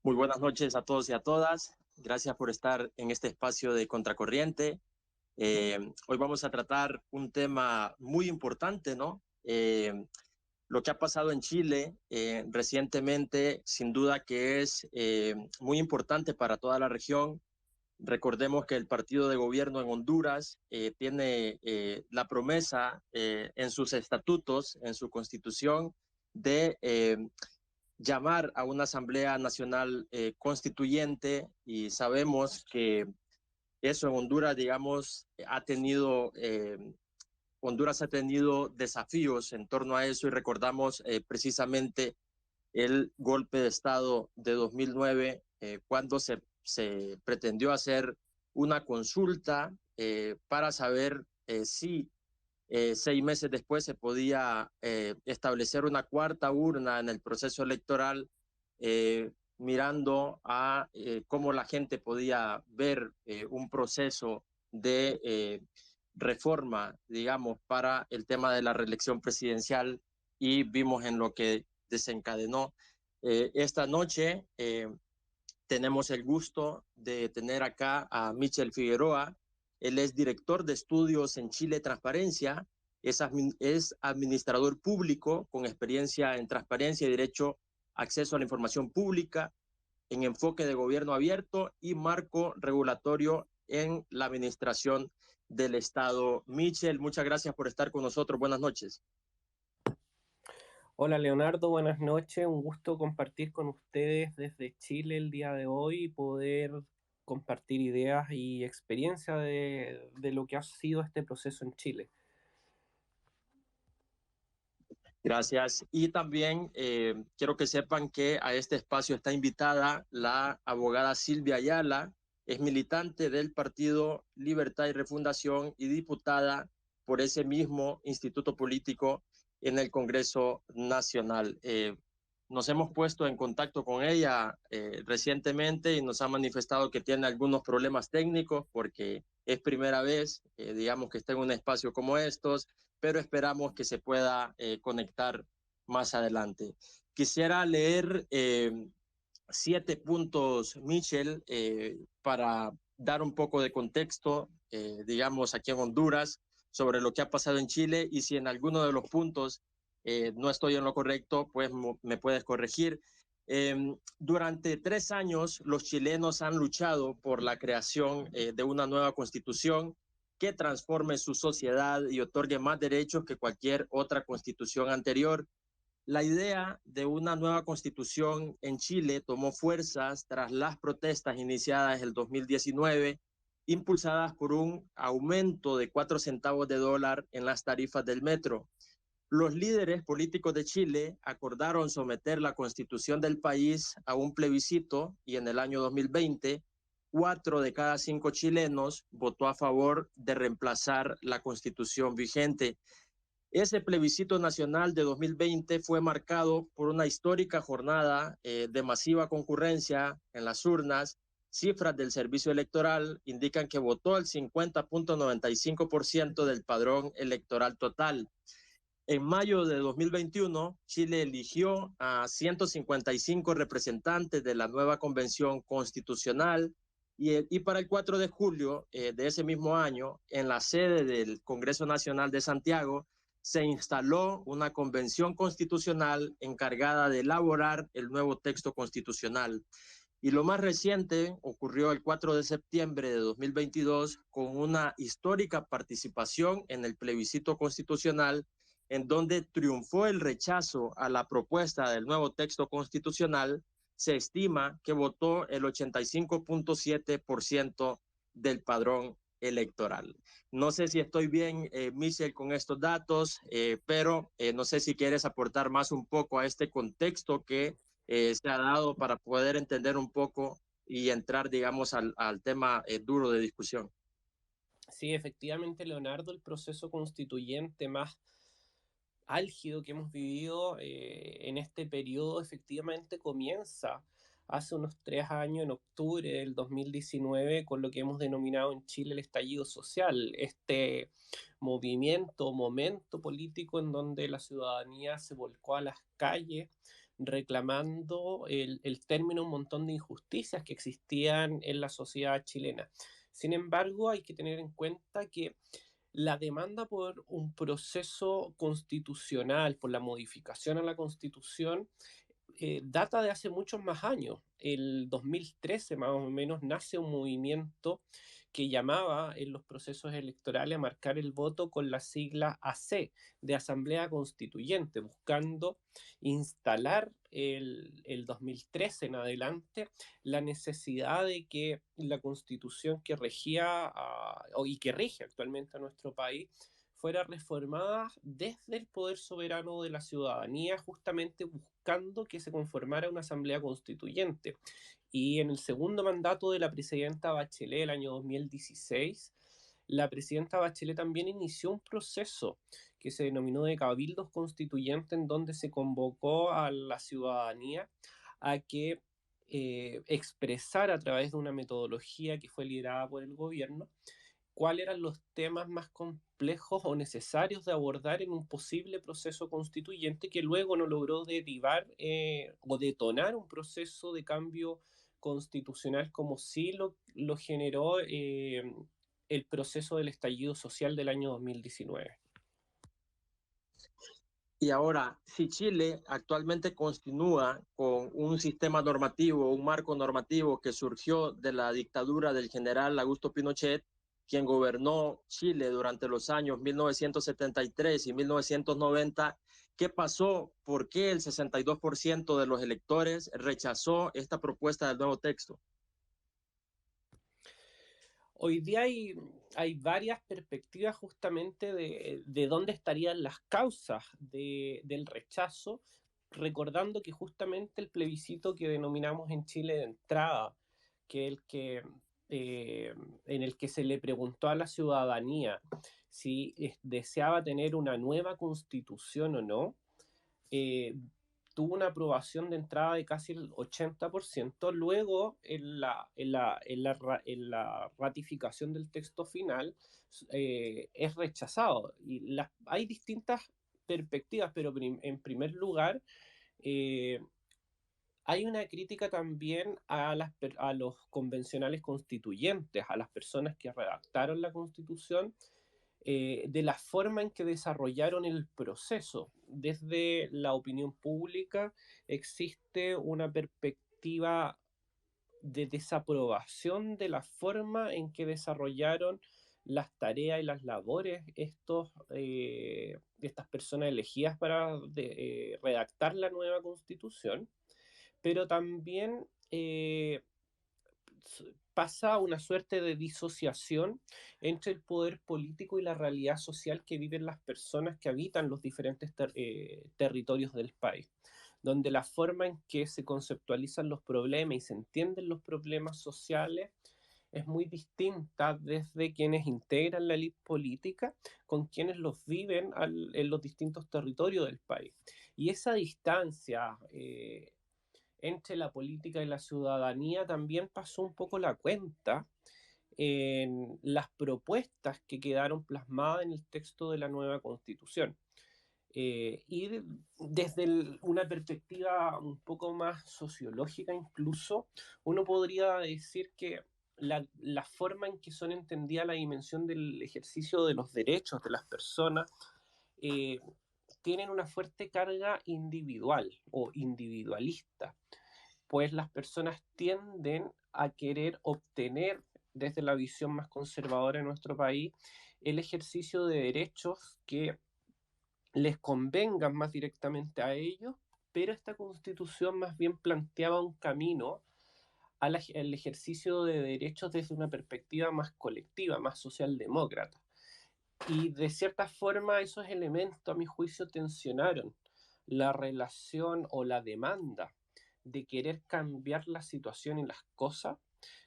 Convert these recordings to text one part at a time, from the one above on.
Muy buenas noches a todos y a todas. Gracias por estar en este espacio de Contracorriente. Hoy vamos a tratar un tema muy importante, ¿no? Lo que ha pasado en Chile recientemente, sin duda que es muy importante para toda la región. Recordemos que el partido de gobierno en Honduras tiene la promesa en sus estatutos, en su constitución, de llamar a una Asamblea Nacional Constituyente, y sabemos que eso en Honduras, digamos, Honduras ha tenido desafíos en torno a eso, y recordamos precisamente el golpe de Estado de 2009, cuando se pretendió hacer una consulta para saber si 6 meses después se podía establecer una cuarta urna en el proceso electoral, mirando a cómo la gente podía ver un proceso de reforma, digamos, para el tema de la reelección presidencial, y vimos en lo que desencadenó. Esta noche tenemos el gusto de tener acá a Michel Figueroa. Él es director de estudios en Chile Transparencia, es administrador público con experiencia en transparencia y derecho, acceso a la información pública, en enfoque de gobierno abierto y marco regulatorio en la administración del Estado. Michel, muchas gracias por estar con nosotros. Buenas noches. Hola Leonardo, buenas noches. Un gusto compartir con ustedes desde Chile el día de hoy y poder compartir ideas y experiencia de lo que ha sido este proceso en Chile. Gracias. Y también quiero que sepan que a este espacio está invitada la abogada Silvia Ayala. Es militante del Partido Libertad y Refundación y diputada por ese mismo instituto político en el Congreso Nacional. Nos hemos puesto en contacto con ella recientemente, y nos ha manifestado que tiene algunos problemas técnicos porque es primera vez, digamos, que está en un espacio como estos, pero esperamos que se pueda conectar más adelante. Quisiera leer 7 puntos, Michel, para dar un poco de contexto, digamos, aquí en Honduras, sobre lo que ha pasado en Chile, y si en alguno de los puntos no estoy en lo correcto, pues me puedes corregir. Durante 3 años, los chilenos han luchado por la creación de una nueva constitución que transforme su sociedad y otorgue más derechos que cualquier otra constitución anterior. La idea de una nueva constitución en Chile tomó fuerzas tras las protestas iniciadas en el 2019, impulsadas por un aumento de 4 centavos de dólar en las tarifas del metro. Los líderes políticos de Chile acordaron someter la constitución del país a un plebiscito, y en el año 2020, 4 de cada 5 chilenos votó a favor de reemplazar la constitución vigente. Ese plebiscito nacional de 2020 fue marcado por una histórica jornada de masiva concurrencia en las urnas. Cifras del servicio electoral indican que votó el 50.95% del padrón electoral total. En mayo de 2021, Chile eligió a 155 representantes de la nueva convención constitucional, y para el 4 de julio de ese mismo año, en la sede del Congreso Nacional de Santiago, se instaló una convención constitucional encargada de elaborar el nuevo texto constitucional. Y lo más reciente ocurrió el 4 de septiembre de 2022, con una histórica participación en el plebiscito constitucional, en donde triunfó el rechazo a la propuesta del nuevo texto constitucional. Se estima que votó el 85.7% del padrón electoral. No sé si estoy bien, Michel, con estos datos, pero no sé si quieres aportar más un poco a este contexto que se ha dado para poder entender un poco y entrar, digamos, al tema duro de discusión. Sí, efectivamente, Leonardo, el proceso constituyente más álgido que hemos vivido en este periodo efectivamente comienza hace unos 3 años, en octubre del 2019, con lo que hemos denominado en Chile el estallido social, este movimiento, momento político en donde la ciudadanía se volcó a las calles reclamando el término un montón de injusticias que existían en la sociedad chilena. Sin embargo, hay que tener en cuenta que la demanda por un proceso constitucional, por la modificación a la Constitución, data de hace muchos más años. El 2013 más o menos nace un movimiento que llamaba en los procesos electorales a marcar el voto con la sigla AC, de Asamblea Constituyente, buscando instalar el 2013 en adelante la necesidad de que la constitución que regía y que rige actualmente a nuestro país fuera reformada desde el poder soberano de la ciudadanía, justamente buscando que se conformara una asamblea constituyente. Y en el segundo mandato de la presidenta Bachelet, el año 2016, la presidenta Bachelet también inició un proceso que se denominó de cabildos constituyentes, en donde se convocó a la ciudadanía a que expresara a través de una metodología que fue liderada por el gobierno cuáles eran los temas más complejos o necesarios de abordar en un posible proceso constituyente que luego no logró derivar o detonar un proceso de cambio constitucional como sí lo generó el proceso del estallido social del año 2019. Y ahora, si Chile actualmente continúa con un sistema normativo, un marco normativo que surgió de la dictadura del general Augusto Pinochet, quien gobernó Chile durante los años 1973 y 1990, ¿qué pasó? ¿Por qué el 62% de los electores rechazó esta propuesta del nuevo texto? Hoy día hay varias perspectivas justamente de dónde estarían las causas del rechazo, recordando que justamente el plebiscito que denominamos en Chile de entrada, que el que en el que se le preguntó a la ciudadanía si deseaba tener una nueva constitución o no, eh, tuvo una aprobación de entrada de casi el 80%. Luego, en la ratificación del texto final, es rechazado. Y hay distintas perspectivas, pero en primer lugar, eh, hay una crítica también a los convencionales constituyentes, a las personas que redactaron la constitución, de la forma en que desarrollaron el proceso. Desde la opinión pública existe una perspectiva de desaprobación de la forma en que desarrollaron las tareas y las labores estas personas elegidas para redactar la nueva constitución, pero también pasa una suerte de disociación entre el poder político y la realidad social que viven las personas que habitan los diferentes territorios del país, donde la forma en que se conceptualizan los problemas y se entienden los problemas sociales es muy distinta desde quienes integran la élite política con quienes los viven en los distintos territorios del país. Y esa distancia entre la política y la ciudadanía también pasó un poco la cuenta en las propuestas que quedaron plasmadas en el texto de la nueva constitución. Y desde una perspectiva un poco más sociológica incluso, uno podría decir que la forma en que son entendida la dimensión del ejercicio de los derechos de las personas eh, tienen una fuerte carga individual o individualista, pues las personas tienden a querer obtener desde la visión más conservadora de nuestro país el ejercicio de derechos que les convengan más directamente a ellos, pero esta constitución más bien planteaba un camino al ejercicio de derechos desde una perspectiva más colectiva, más socialdemócrata. Y de cierta forma esos elementos, a mi juicio, tensionaron la relación o la demanda de querer cambiar la situación y las cosas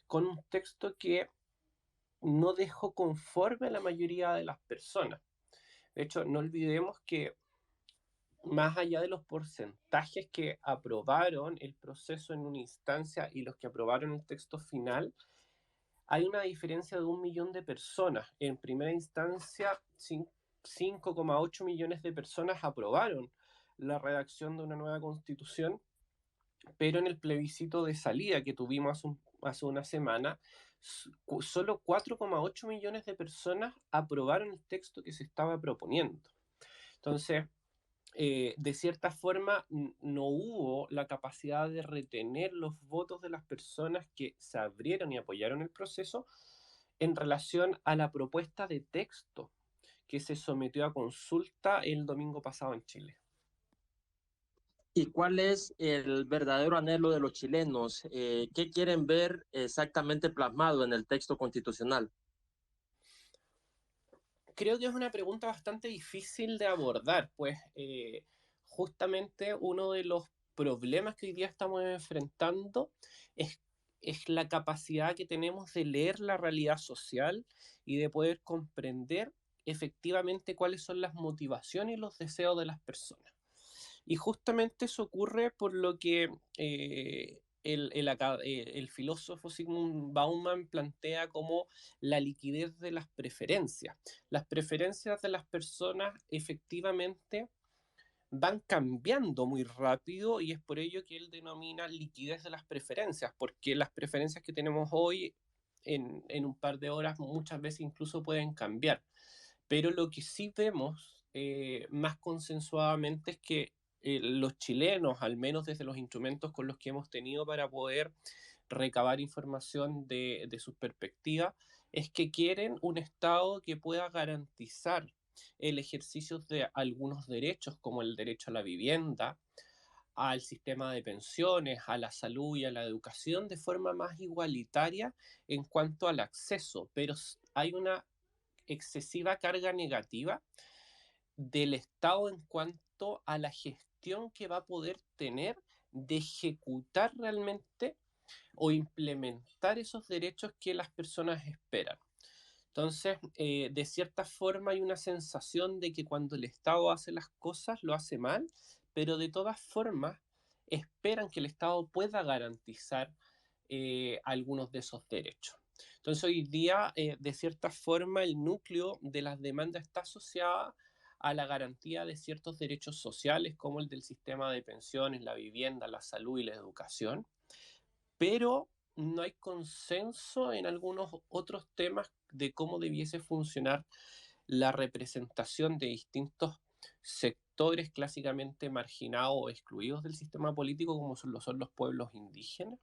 con un texto que no dejó conforme a la mayoría de las personas. De hecho, no olvidemos que más allá de los porcentajes que aprobaron el proceso en una instancia y los que aprobaron el texto final, hay una diferencia de 1 millón de personas. En primera instancia, 5,8 millones de personas aprobaron la redacción de una nueva constitución pero en el plebiscito de salida que tuvimos hace una semana, solo 4,8 millones de personas aprobaron el texto que se estaba proponiendo. Entonces, de cierta forma, no hubo la capacidad de retener los votos de las personas que se abrieron y apoyaron el proceso en relación a la propuesta de texto que se sometió a consulta el domingo pasado en Chile. ¿Y cuál es el verdadero anhelo de los chilenos? ¿Qué quieren ver exactamente plasmado en el texto constitucional? Creo que es una pregunta bastante difícil de abordar, pues justamente uno de los problemas que hoy día estamos enfrentando es, es la capacidad que tenemos de leer la realidad social y de poder comprender efectivamente cuáles son las motivaciones y los deseos de las personas. Y justamente eso ocurre por lo que el filósofo Sigmund Bauman plantea como la liquidez de las preferencias. Las preferencias de las personas efectivamente van cambiando muy rápido y es por ello que él denomina liquidez de las preferencias, porque las preferencias que tenemos hoy en un par de horas muchas veces incluso pueden cambiar. Pero lo que sí vemos más consensuadamente es que los chilenos, al menos desde los instrumentos con los que hemos tenido para poder recabar información de sus perspectivas, es que quieren un Estado que pueda garantizar el ejercicio de algunos derechos, como el derecho a la vivienda, al sistema de pensiones, a la salud y a la educación de forma más igualitaria en cuanto al acceso, pero hay una excesiva carga negativa del Estado en cuanto a la gestión que va a poder tener de ejecutar realmente o implementar esos derechos que las personas esperan. Entonces, de cierta forma hay una sensación de que cuando el Estado hace las cosas, lo hace mal, pero de todas formas esperan que el Estado pueda garantizar algunos de esos derechos. Entonces, hoy día, de cierta forma, el núcleo de las demandas está asociada a la garantía de ciertos derechos sociales, como el del sistema de pensiones, la vivienda, la salud y la educación, pero no hay consenso en algunos otros temas de cómo debiese funcionar la representación de distintos sectores clásicamente marginados o excluidos del sistema político, como son los pueblos indígenas.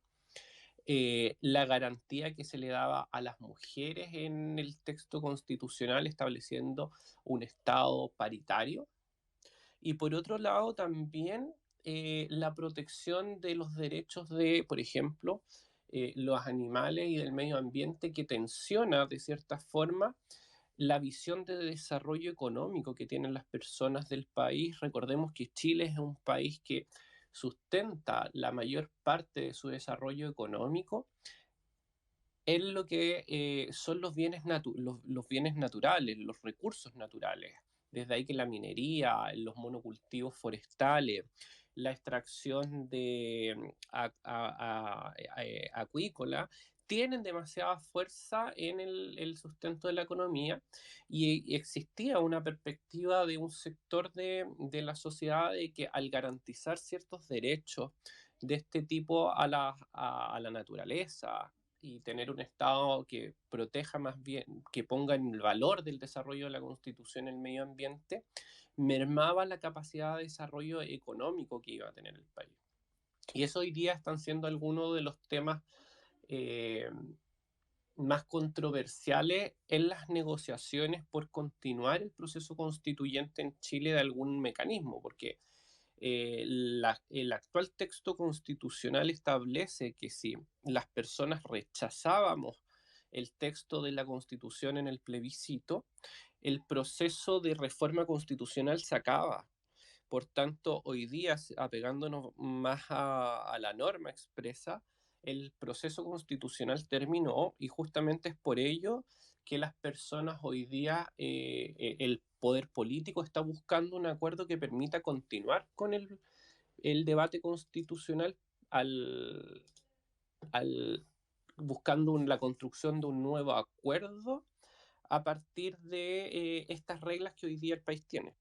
La garantía que se le daba a las mujeres en el texto constitucional estableciendo un Estado paritario. Y por otro lado, también la protección de los derechos de, por ejemplo, los animales y del medio ambiente, que tensiona de cierta forma la visión de desarrollo económico que tienen las personas del país. Recordemos que Chile es un país que sustenta la mayor parte de su desarrollo económico en lo que son los bienes naturales, los recursos naturales. Desde ahí que la minería, los monocultivos forestales, la extracción de acuícola, tienen demasiada fuerza en el sustento de la economía y existía una perspectiva de un sector de la sociedad de que al garantizar ciertos derechos de este tipo a la naturaleza, y tener un Estado que proteja más bien, que ponga en el valor del desarrollo de la Constitución el medio ambiente, mermaba la capacidad de desarrollo económico que iba a tener el país. Y eso hoy día están siendo algunos de los temas eh, más controversiales en las negociaciones por continuar el proceso constituyente en Chile de algún mecanismo, porque el actual texto constitucional establece que si las personas rechazábamos el texto de la Constitución en el plebiscito, el proceso de reforma constitucional se acaba. Por tanto, hoy día, apegándonos más a la norma expresa, el proceso constitucional terminó y justamente es por ello que las personas hoy día, el poder político está buscando un acuerdo que permita continuar con el debate constitucional al, al buscando la construcción de un nuevo acuerdo a partir de estas reglas que hoy día el país tiene.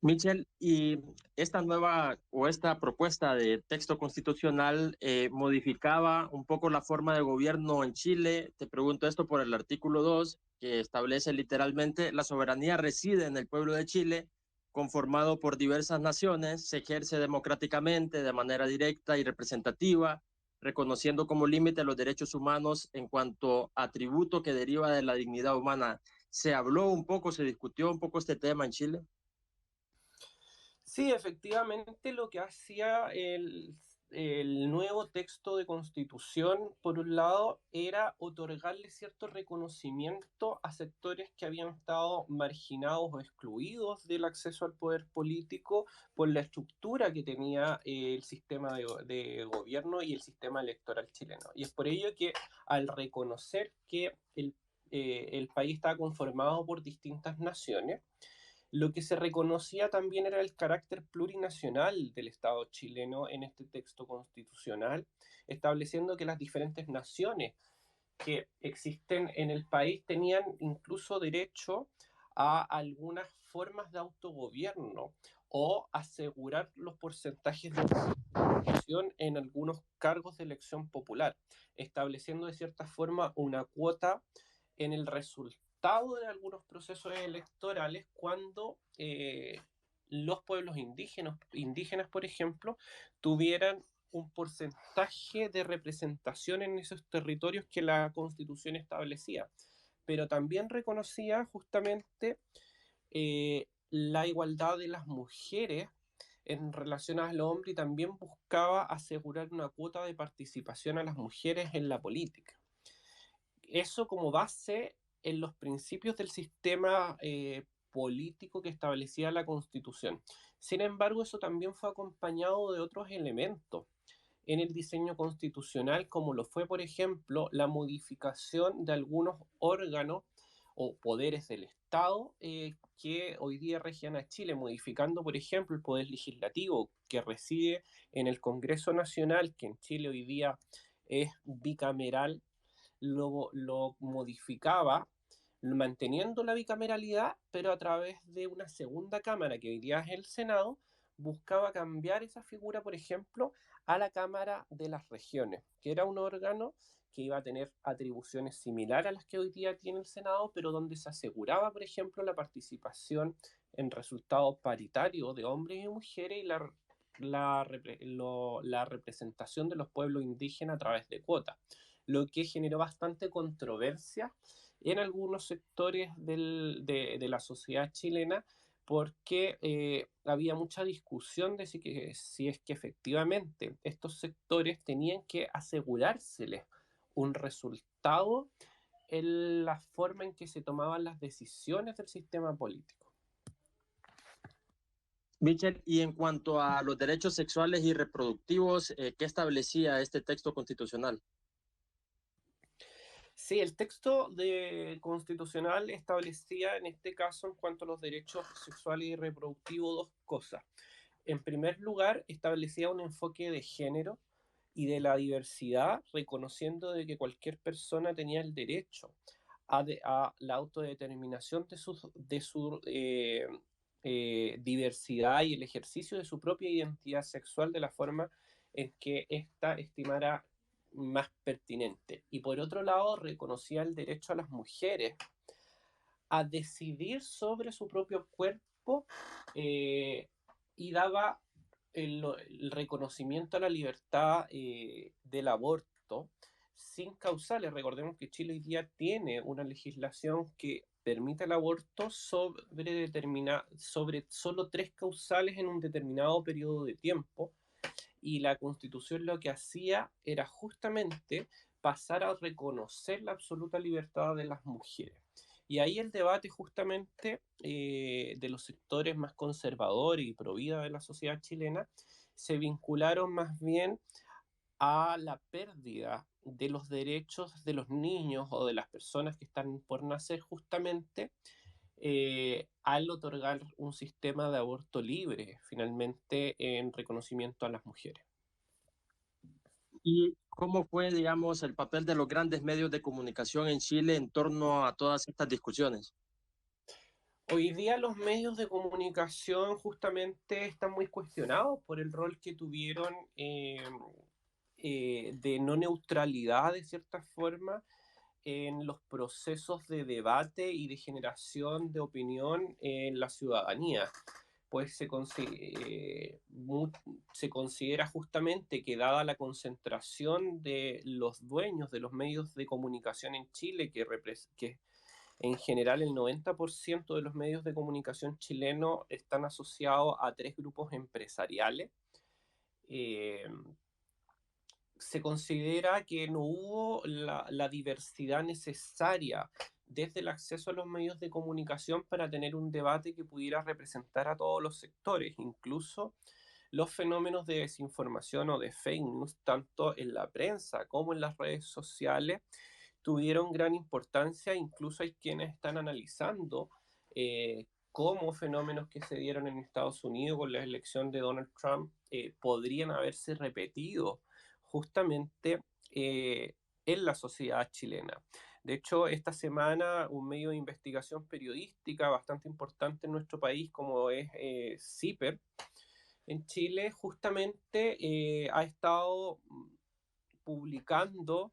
Michel, y esta nueva o esta propuesta de texto constitucional modificaba un poco la forma de gobierno en Chile. Te pregunto esto por el artículo 2, que establece literalmente la soberanía reside en el pueblo de Chile, conformado por diversas naciones, se ejerce democráticamente, de manera directa y representativa, reconociendo como límite los derechos humanos en cuanto atributo que deriva de la dignidad humana. ¿Se habló un poco, se discutió un poco este tema en Chile? Sí, efectivamente lo que hacía el nuevo texto de constitución, por un lado, era otorgarle cierto reconocimiento a sectores que habían estado marginados o excluidos del acceso al poder político por la estructura que tenía el sistema de gobierno y el sistema electoral chileno. Y es por ello que al reconocer que el país estaba conformado por distintas naciones, lo que se reconocía también era el carácter plurinacional del Estado chileno en este texto constitucional, estableciendo que las diferentes naciones que existen en el país tenían incluso derecho a algunas formas de autogobierno o asegurar los porcentajes de participación en algunos cargos de elección popular, estableciendo de cierta forma una cuota en el resultado de algunos procesos electorales cuando los pueblos indígenas, por ejemplo, tuvieran un porcentaje de representación en esos territorios que la Constitución establecía, pero también reconocía justamente la igualdad de las mujeres en relación al hombre y también buscaba asegurar una cuota de participación a las mujeres en la política. Eso como base en los principios del sistema político que establecía la Constitución. Sin embargo, eso también fue acompañado de otros elementos en el diseño constitucional, como lo fue, por ejemplo, la modificación de algunos órganos o poderes del Estado que hoy día regían a Chile, modificando, por ejemplo, el poder legislativo que reside en el Congreso Nacional, que en Chile hoy día es bicameral, lo modificaba manteniendo la bicameralidad, pero a través de una segunda cámara, que hoy día es el Senado, buscaba cambiar esa figura, por ejemplo, a la Cámara de las Regiones, que era un órgano que iba a tener atribuciones similares a las que hoy día tiene el Senado, pero donde se aseguraba, por ejemplo, la participación en resultados paritarios de hombres y mujeres y la representación de los pueblos indígenas a través de cuotas, lo que generó bastante controversia en algunos sectores de la sociedad chilena porque había mucha discusión de si es que efectivamente estos sectores tenían que asegurárseles un resultado en la forma en que se tomaban las decisiones del sistema político. Michel, y en cuanto a los derechos sexuales y reproductivos, ¿qué establecía este texto constitucional? Sí, el texto constitucional establecía en este caso en cuanto a los derechos sexuales y reproductivos dos cosas. En primer lugar, establecía un enfoque de género y de la diversidad, reconociendo de que cualquier persona tenía el derecho a la autodeterminación de su diversidad y el ejercicio de su propia identidad sexual de la forma en que ésta estimara más pertinente. Y por otro lado, reconocía el derecho a las mujeres a decidir sobre su propio cuerpo y daba el reconocimiento a la libertad del aborto sin causales. Recordemos que Chile hoy día tiene una legislación que permite el aborto sobre solo tres causales en un determinado periodo de tiempo, y la Constitución lo que hacía era justamente pasar a reconocer la absoluta libertad de las mujeres. Y ahí el debate justamente de los sectores más conservadores y pro vida de la sociedad chilena se vincularon más bien a la pérdida de los derechos de los niños o de las personas que están por nacer justamente al otorgar un sistema de aborto libre, finalmente en reconocimiento a las mujeres. ¿Y cómo fue, digamos, el papel de los grandes medios de comunicación en Chile en torno a todas estas discusiones? Hoy día los medios de comunicación justamente están muy cuestionados por el rol que tuvieron de no neutralidad de cierta forma en los procesos de debate y de generación de opinión en la ciudadanía. Pues se considera justamente que dada la concentración de los dueños de los medios de comunicación en Chile, que en general el 90% de los medios de comunicación chilenos están asociados a tres grupos empresariales, eh, se considera que no hubo la diversidad necesaria desde el acceso a los medios de comunicación para tener un debate que pudiera representar a todos los sectores, incluso los fenómenos de desinformación o de fake news, tanto en la prensa como en las redes sociales, tuvieron gran importancia. Incluso hay quienes están analizando cómo fenómenos que se dieron en Estados Unidos con la elección de Donald Trump podrían haberse repetido justamente en la sociedad chilena. De hecho, esta semana un medio de investigación periodística bastante importante en nuestro país, como es CIPER, en Chile, justamente ha estado publicando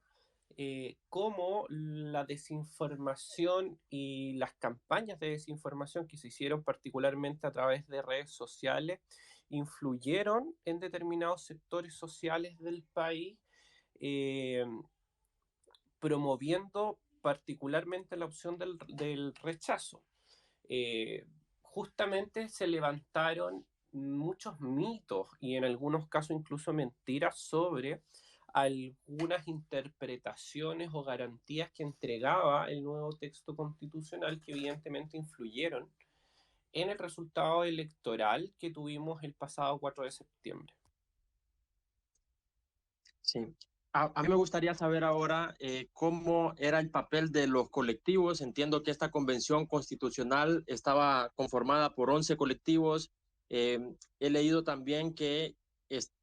cómo la desinformación y las campañas de desinformación que se hicieron particularmente a través de redes sociales influyeron en determinados sectores sociales del país, eh, promoviendo particularmente la opción del rechazo. Justamente se levantaron muchos mitos y en algunos casos incluso mentiras sobre algunas interpretaciones o garantías que entregaba el nuevo texto constitucional, que evidentemente influyeron en el resultado electoral que tuvimos el pasado 4 de septiembre. Sí. A mí me gustaría saber ahora cómo era el papel de los colectivos. Entiendo que esta convención constitucional estaba conformada por 11 colectivos. Eh, He leído también que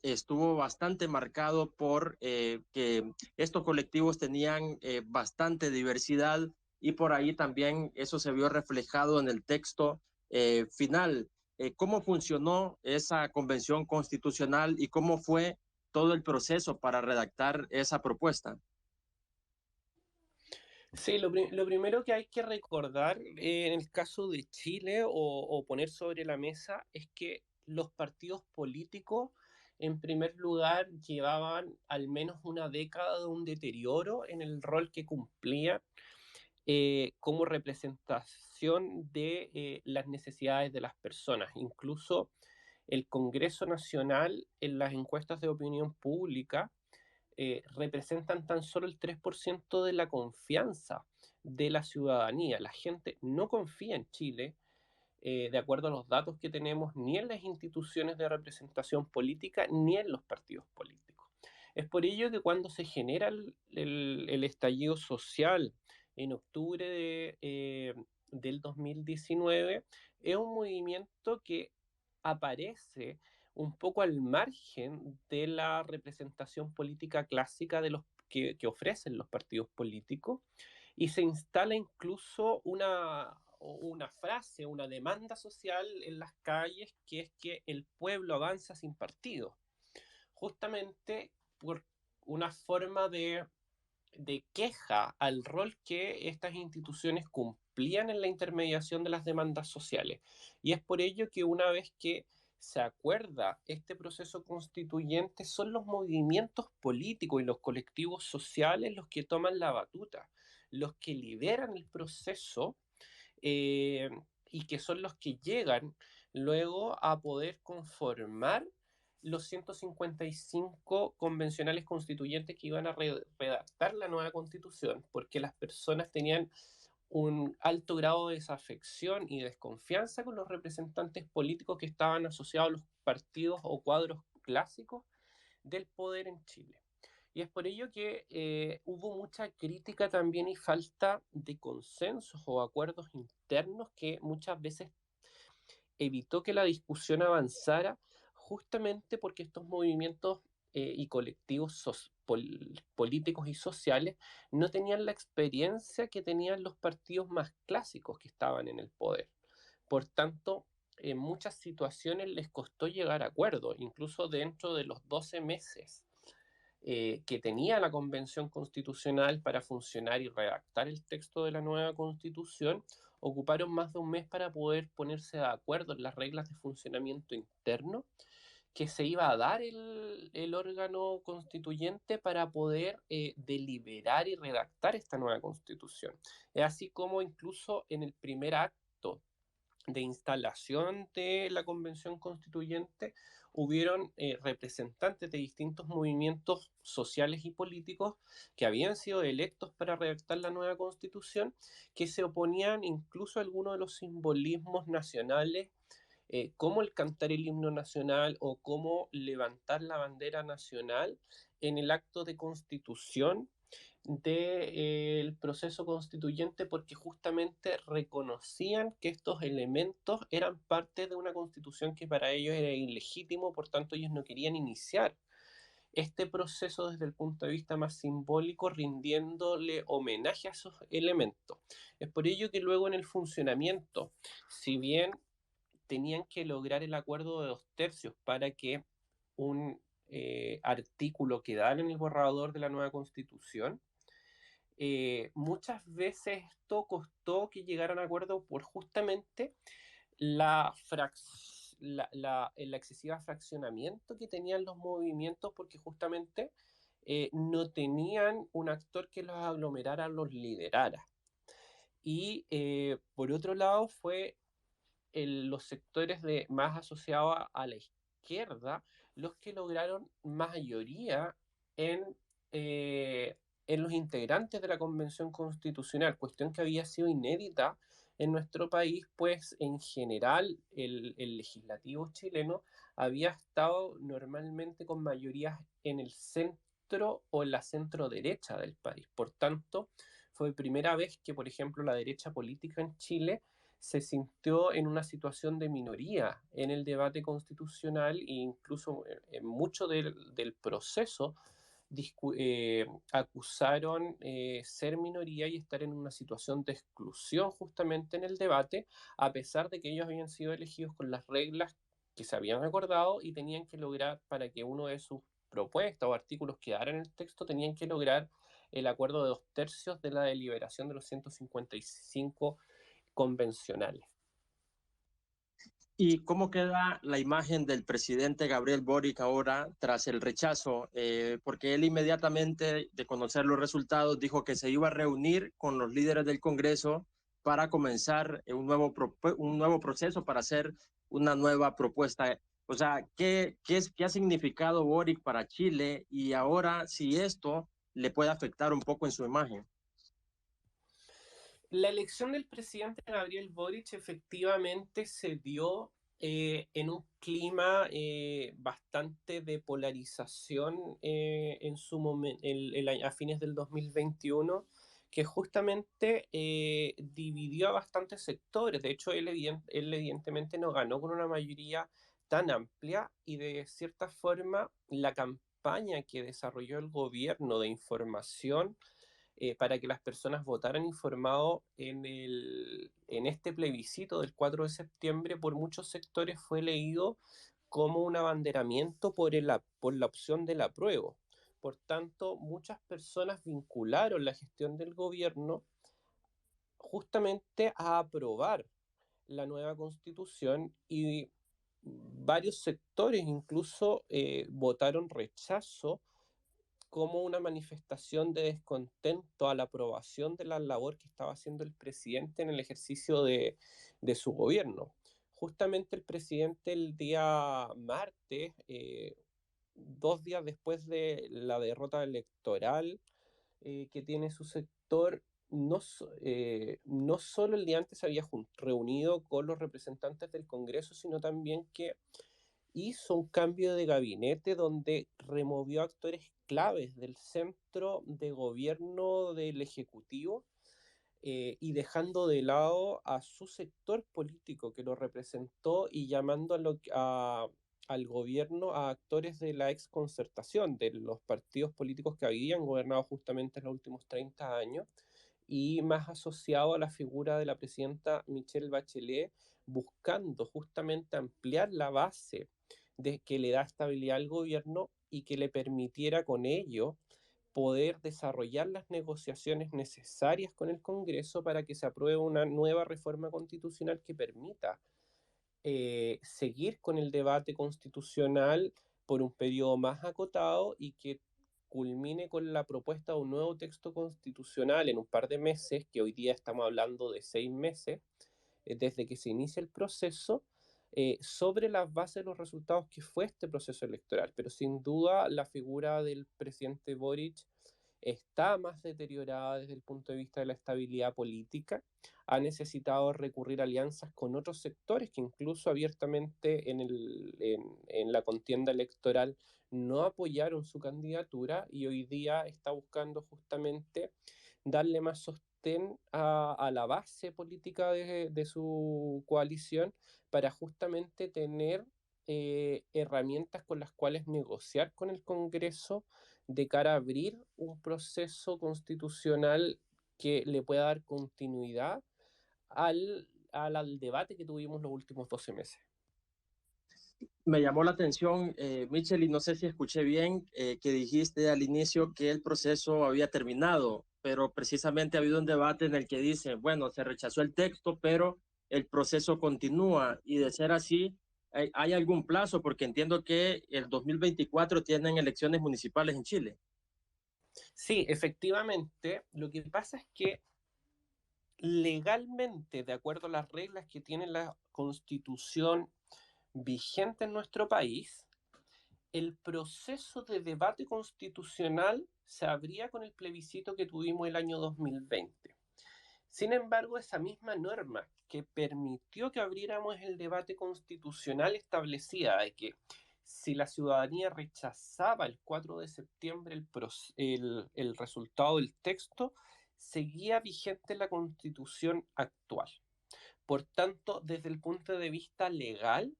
estuvo bastante marcado por que estos colectivos tenían bastante diversidad y por ahí también eso se vio reflejado en el texto final. ¿Cómo funcionó esa convención constitucional y cómo fue todo el proceso para redactar esa propuesta? Sí, lo primero que hay que recordar en el caso de Chile o poner sobre la mesa es que los partidos políticos, en primer lugar, llevaban al menos una década de un deterioro en el rol que cumplían como representación de las necesidades de las personas. Incluso el Congreso Nacional en las encuestas de opinión pública representan tan solo el 3% de la confianza de la ciudadanía. La gente no confía en Chile, de acuerdo a los datos que tenemos, ni en las instituciones de representación política, ni en los partidos políticos. Es por ello que cuando se genera el estallido social en octubre del 2019, es un movimiento que aparece un poco al margen de la representación política clásica de los que ofrecen los partidos políticos, y se instala incluso una frase, una demanda social en las calles, que es que el pueblo avanza sin partido, justamente por una forma de queja al rol que estas instituciones cumplían en la intermediación de las demandas sociales. Y es por ello que una vez que se acuerda este proceso constituyente, son los movimientos políticos y los colectivos sociales los que toman la batuta, los que lideran el proceso, eh, y que son los que llegan luego a poder conformar los 155 convencionales constituyentes que iban a redactar la nueva constitución, porque las personas tenían un alto grado de desafección y desconfianza con los representantes políticos que estaban asociados a los partidos o cuadros clásicos del poder en Chile. Y es por ello que hubo mucha crítica también y falta de consensos o acuerdos internos que muchas veces evitó que la discusión avanzara, justamente porque estos movimientos y colectivos políticos y sociales no tenían la experiencia que tenían los partidos más clásicos que estaban en el poder. Por tanto, en muchas situaciones les costó llegar a acuerdo, incluso dentro de los 12 meses que tenía la Convención Constitucional para funcionar y redactar el texto de la nueva Constitución, ocuparon más de un mes para poder ponerse de acuerdo en las reglas de funcionamiento interno que se iba a dar el órgano constituyente para poder deliberar y redactar esta nueva constitución. Es así como incluso en el primer acto de instalación de la convención constituyente hubieron representantes de distintos movimientos sociales y políticos que habían sido electos para redactar la nueva constitución, que se oponían incluso a algunos de los simbolismos nacionales cómo el cantar el himno nacional o cómo levantar la bandera nacional en el acto de constitución del proceso constituyente porque justamente reconocían que estos elementos eran parte de una constitución que para ellos era ilegítimo, por tanto ellos no querían iniciar este proceso desde el punto de vista más simbólico, rindiéndole homenaje a esos elementos. Es por ello que luego en el funcionamiento, si bien tenían que lograr el acuerdo de 2/3 para que un artículo quedara en el borrador de la nueva constitución. Muchas veces esto costó que llegaran a acuerdo por justamente la, el excesiva fraccionamiento que tenían los movimientos, porque justamente no tenían un actor que los aglomerara, los liderara. Y por otro lado fue los sectores más asociados a la izquierda los que lograron mayoría en, eh, en los integrantes de la Convención Constitucional, cuestión que había sido inédita en nuestro país, pues en general el legislativo chileno había estado normalmente con mayorías en el centro o en la centro derecha del país. Por tanto, fue primera vez que, por ejemplo, la derecha política en Chile se sintió en una situación de minoría en el debate constitucional e incluso en mucho del proceso acusaron ser minoría y estar en una situación de exclusión justamente en el debate, a pesar de que ellos habían sido elegidos con las reglas que se habían acordado y tenían que lograr para que uno de sus propuestas o artículos quedara en el texto, tenían que lograr el acuerdo de 2/3 de la deliberación de los 155 convencionales. ¿Y cómo queda la imagen del presidente Gabriel Boric ahora tras el rechazo? Porque él inmediatamente de conocer los resultados dijo que se iba a reunir con los líderes del Congreso para comenzar un nuevo proceso, para hacer una nueva propuesta. O sea, ¿qué ha significado Boric para Chile? Y ahora, si esto le puede afectar un poco en su imagen. La elección del presidente Gabriel Boric efectivamente se dio en un clima bastante de polarización en su a fines del 2021, que justamente dividió a bastantes sectores. De hecho, él evidentemente no ganó con una mayoría tan amplia y de cierta forma la campaña que desarrolló el gobierno de información para que las personas votaran informado en este plebiscito del 4 de septiembre por muchos sectores fue leído como un abanderamiento por la opción del apruebo. Por tanto, muchas personas vincularon la gestión del gobierno justamente a aprobar la nueva constitución y varios sectores incluso votaron rechazo como una manifestación de descontento a la aprobación de la labor que estaba haciendo el presidente en el ejercicio de su gobierno. Justamente el presidente el día martes, 2 días después de la derrota electoral que tiene su sector, no solo el día antes se había reunido con los representantes del Congreso, sino también que hizo un cambio de gabinete donde removió actores claves del centro de gobierno del Ejecutivo y dejando de lado a su sector político que lo representó y llamando al gobierno a actores de la exconcertación, de los partidos políticos que habían gobernado justamente en los últimos 30 años y más asociado a la figura de la presidenta Michelle Bachelet buscando justamente ampliar la base de que le da estabilidad al gobierno y que le permitiera con ello poder desarrollar las negociaciones necesarias con el Congreso para que se apruebe una nueva reforma constitucional que permita seguir con el debate constitucional por un periodo más acotado y que culmine con la propuesta de un nuevo texto constitucional en un par de meses, que hoy día estamos hablando de 6 meses, desde que se inicia el proceso, sobre las bases de los resultados que fue este proceso electoral. Pero sin duda la figura del presidente Boric está más deteriorada desde el punto de vista de la estabilidad política, ha necesitado recurrir a alianzas con otros sectores que incluso abiertamente en la contienda electoral no apoyaron su candidatura y hoy día está buscando justamente darle más sostén a la base política de su coalición para justamente tener herramientas con las cuales negociar con el Congreso de cara a abrir un proceso constitucional que le pueda dar continuidad al debate que tuvimos los últimos 12 meses. Me llamó la atención, Michel, y no sé si escuché bien que dijiste al inicio que el proceso había terminado, pero precisamente ha habido un debate en el que dice, bueno, se rechazó el texto, pero el proceso continúa, y de ser así, ¿hay algún plazo? Porque entiendo que el 2024 tienen elecciones municipales en Chile. Sí, efectivamente, lo que pasa es que legalmente, de acuerdo a las reglas que tiene la Constitución vigente en nuestro país, el proceso de debate constitucional se abría con el plebiscito que tuvimos el año 2020. Sin embargo, esa misma norma que permitió que abriéramos el debate constitucional establecía de que si la ciudadanía rechazaba el 4 de septiembre el resultado del texto, seguía vigente la constitución actual. Por tanto, desde el punto de vista legal,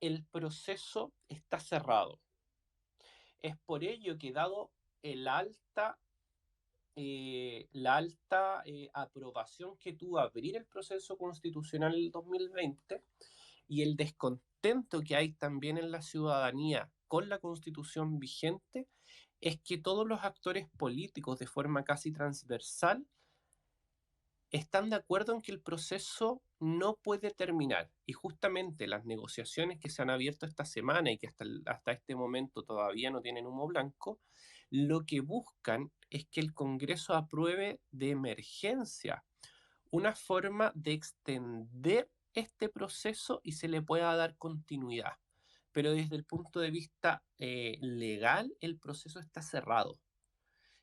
el proceso está cerrado. Es por ello que dado el la alta aprobación que tuvo abrir el proceso constitucional en el 2020 y el descontento que hay también en la ciudadanía con la constitución vigente, es que todos los actores políticos de forma casi transversal están de acuerdo en que el proceso no puede terminar. Y justamente las negociaciones que se han abierto esta semana y que hasta este momento todavía no tienen humo blanco, lo que buscan es que el Congreso apruebe de emergencia una forma de extender este proceso y se le pueda dar continuidad. Pero desde el punto de vista legal, el proceso está cerrado.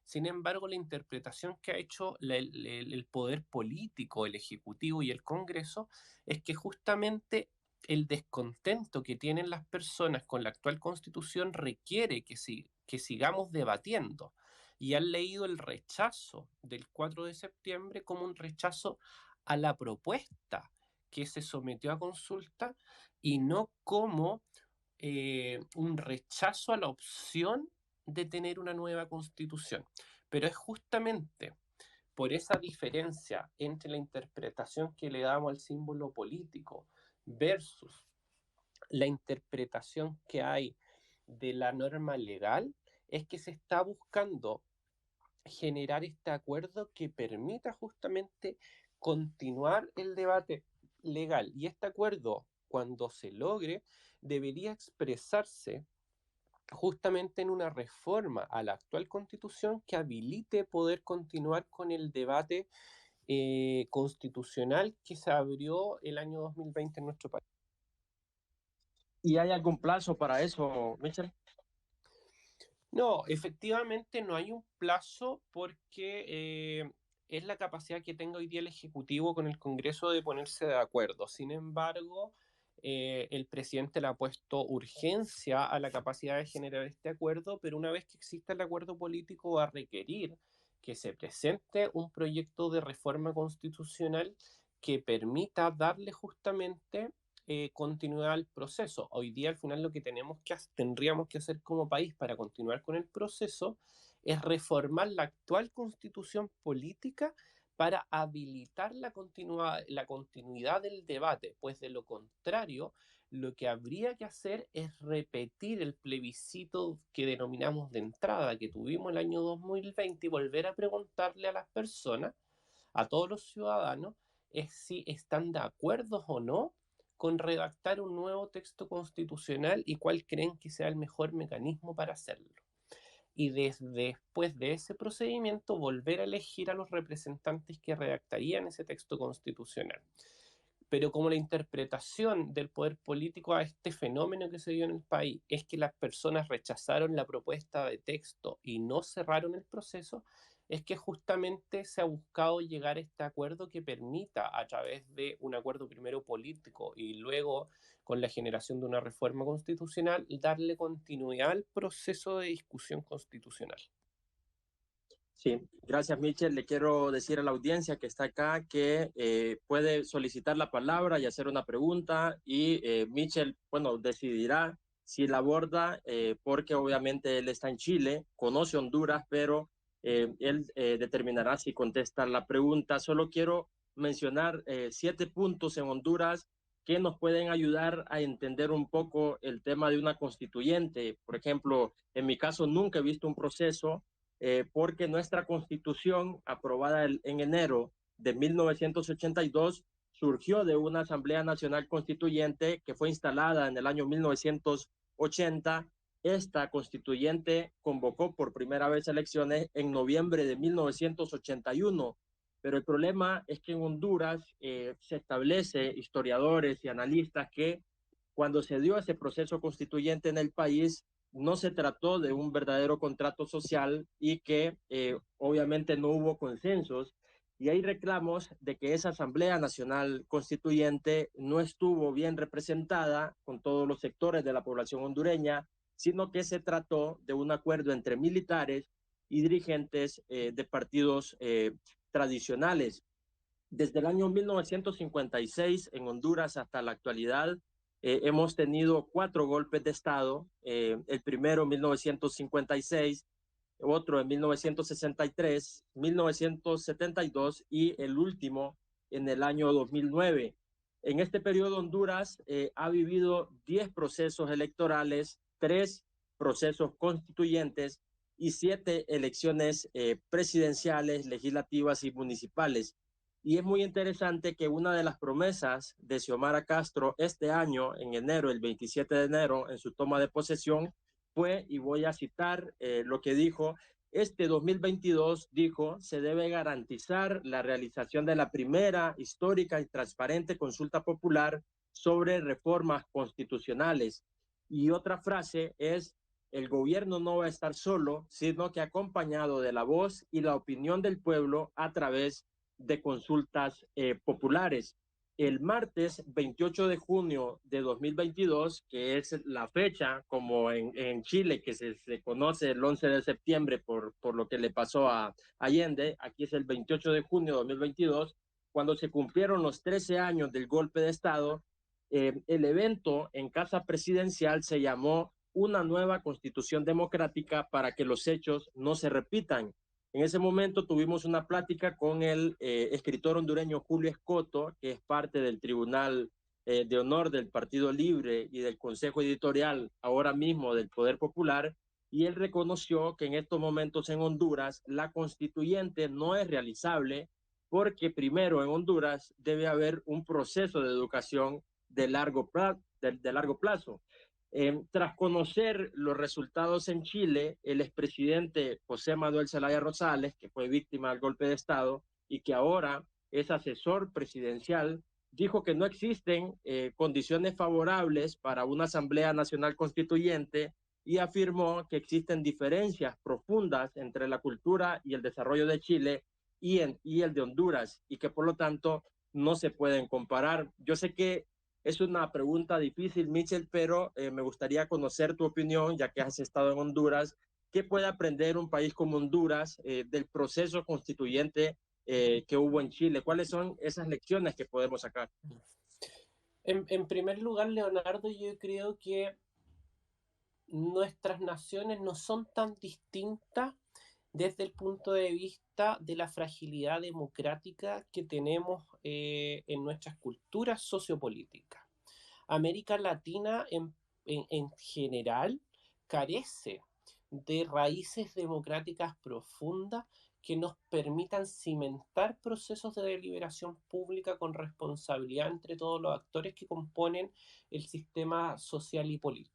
Sin embargo, la interpretación que ha hecho el poder político, el Ejecutivo y el Congreso es que justamente el descontento que tienen las personas con la actual Constitución requiere que sigamos debatiendo. Y han leído el rechazo del 4 de septiembre como un rechazo a la propuesta que se sometió a consulta y no como un rechazo a la opción de tener una nueva constitución. Pero es justamente por esa diferencia entre la interpretación que le damos al símbolo político versus la interpretación que hay de la norma legal, es que se está buscando generar este acuerdo que permita justamente continuar el debate legal. Y este acuerdo, cuando se logre, debería expresarse justamente en una reforma a la actual constitución que habilite poder continuar con el debate constitucional que se abrió el año 2020 en nuestro país. ¿Y hay algún plazo para eso, Michel? No, efectivamente no hay un plazo porque es la capacidad que tenga hoy día el Ejecutivo con el Congreso de ponerse de acuerdo. Sin embargo, el presidente le ha puesto urgencia a la capacidad de generar este acuerdo, pero una vez que exista el acuerdo político va a requerir que se presente un proyecto de reforma constitucional que permita darle justamente continuidad al proceso. Hoy día al final lo que tendríamos que hacer como país para continuar con el proceso es reformar la actual constitución política para habilitar la continuidad del debate, pues de lo contrario, lo que habría que hacer es repetir el plebiscito que denominamos de entrada, que tuvimos el año 2020, y volver a preguntarle a las personas, a todos los ciudadanos, es si están de acuerdo o no con redactar un nuevo texto constitucional y cuál creen que sea el mejor mecanismo para hacerlo. Y después de ese procedimiento volver a elegir a los representantes que redactarían ese texto constitucional. Pero como la interpretación del poder político a este fenómeno que se dio en el país es que las personas rechazaron la propuesta de texto y no cerraron el proceso, es que justamente se ha buscado llegar a este acuerdo que permita, a través de un acuerdo primero político y luego con la generación de una reforma constitucional, darle continuidad al proceso de discusión constitucional. Sí, gracias, Michel. Le quiero decir a la audiencia que está acá que puede solicitar la palabra y hacer una pregunta y Michel, bueno, decidirá si la aborda porque obviamente él está en Chile, conoce Honduras, pero él determinará si contesta la pregunta. Solo quiero mencionar 7 puntos en Honduras que nos pueden ayudar a entender un poco el tema de una constituyente. Por ejemplo, en mi caso nunca he visto un proceso porque nuestra constitución, aprobada en enero de 1982, surgió de una Asamblea Nacional Constituyente que fue instalada en el año 1980. Esta constituyente convocó por primera vez elecciones en noviembre de 1981, pero el problema es que en Honduras se establece, historiadores y analistas, que cuando se dio ese proceso constituyente en el país, no se trató de un verdadero contrato social y que obviamente no hubo consensos. Y hay reclamos de que esa Asamblea Nacional Constituyente no estuvo bien representada con todos los sectores de la población hondureña, sino que se trató de un acuerdo entre militares y dirigentes de partidos tradicionales. Desde el año 1956 en Honduras hasta la actualidad hemos tenido 4 golpes de Estado, el primero en 1956, otro en 1963, 1972 y el último en el año 2009. En este periodo Honduras ha vivido 10 procesos electorales, 3 procesos constituyentes y 7 elecciones presidenciales, legislativas y municipales. Y es muy interesante que una de las promesas de Xiomara Castro este año, en enero, el 27 de enero, en su toma de posesión, fue, y voy a citar lo que dijo, este 2022, dijo, se debe garantizar la realización de la primera histórica y transparente consulta popular sobre reformas constitucionales. Y otra frase es, el gobierno no va a estar solo, sino que acompañado de la voz y la opinión del pueblo a través de consultas populares. El martes 28 de junio de 2022, que es la fecha como en Chile, que se conoce el 11 de septiembre por lo que le pasó a Allende, aquí es el 28 de junio de 2022, cuando se cumplieron los 13 años del golpe de Estado, el evento en Casa Presidencial se llamó Una nueva Constitución Democrática para que los hechos no se repitan. En ese momento tuvimos una plática con el escritor hondureño Julio Escoto, que es parte del Tribunal de Honor del Partido Libre y del Consejo Editorial, ahora mismo del Poder Popular, y él reconoció que en estos momentos en Honduras la constituyente no es realizable porque primero en Honduras debe haber un proceso de educación de largo plazo. Tras conocer los resultados en Chile, el expresidente José Manuel Zelaya Rosales, que fue víctima del golpe de Estado y que ahora es asesor presidencial, dijo que no existen condiciones favorables para una Asamblea Nacional Constituyente y afirmó que existen diferencias profundas entre la cultura y el desarrollo de Chile y el de Honduras y que por lo tanto no se pueden comparar. Yo sé que es una pregunta difícil, Michel, pero me gustaría conocer tu opinión, ya que has estado en Honduras. ¿Qué puede aprender un país como Honduras del proceso constituyente que hubo en Chile? ¿Cuáles son esas lecciones que podemos sacar? En primer lugar, Leonardo, yo creo que nuestras naciones no son tan distintas desde el punto de vista de la fragilidad democrática que tenemos en nuestras culturas sociopolíticas. América Latina en general carece de raíces democráticas profundas que nos permitan cimentar procesos de deliberación pública con responsabilidad entre todos los actores que componen el sistema social y político.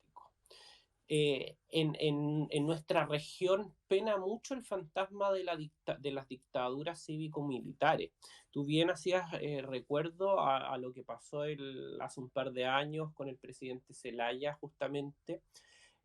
En nuestra región pena mucho el fantasma de las dictaduras cívico-militares. Tú bien hacías recuerdo a lo que pasó hace un par de años con el presidente Zelaya justamente,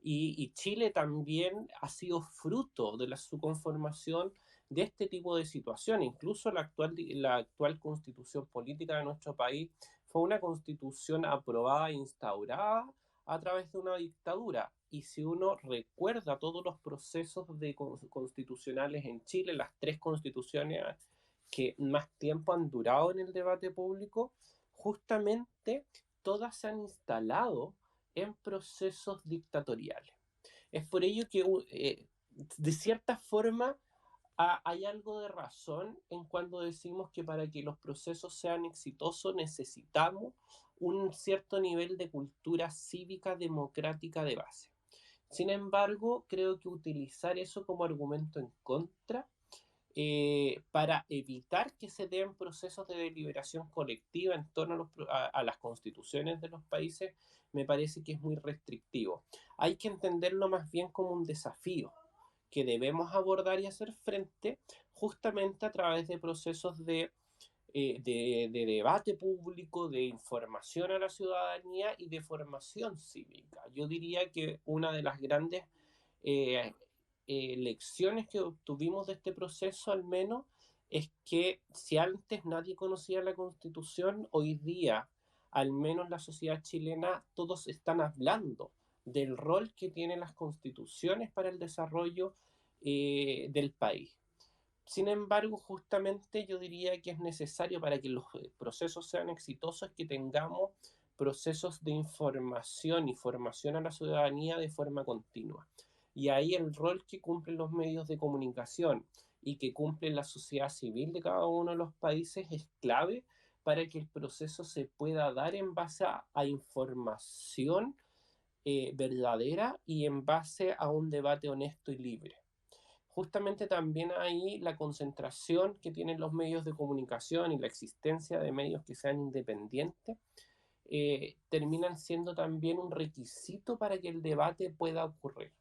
y Chile también ha sido fruto de su conformación de este tipo de situación. Incluso la actual constitución política de nuestro país fue una constitución aprobada e instaurada a través de una dictadura. Y si uno recuerda todos los procesos constitucionales en Chile, las tres constituciones que más tiempo han durado en el debate público, justamente todas se han instalado en procesos dictatoriales. Es por ello que, de cierta forma, hay algo de razón en cuando decimos que para que los procesos sean exitosos necesitamos un cierto nivel de cultura cívica democrática de base. Sin embargo, creo que utilizar eso como argumento en contra para evitar que se den procesos de deliberación colectiva en torno a las constituciones de los países, me parece que es muy restrictivo. Hay que entenderlo más bien como un desafío que debemos abordar y hacer frente justamente a través de procesos de debate público, de información a la ciudadanía y de formación cívica. Yo diría que una de las grandes eh, lecciones que obtuvimos de este proceso, al menos, es que si antes nadie conocía la Constitución, hoy día, al menos la sociedad chilena, todos están hablando del rol que tienen las constituciones para el desarrollo del país. Sin embargo, justamente yo diría que es necesario para que los procesos sean exitosos que tengamos procesos de información y formación a la ciudadanía de forma continua. Y ahí el rol que cumplen los medios de comunicación y que cumple la sociedad civil de cada uno de los países es clave para que el proceso se pueda dar en base a información verdadera y en base a un debate honesto y libre. Justamente también ahí la concentración que tienen los medios de comunicación y la existencia de medios que sean independientes terminan siendo también un requisito para que el debate pueda ocurrir.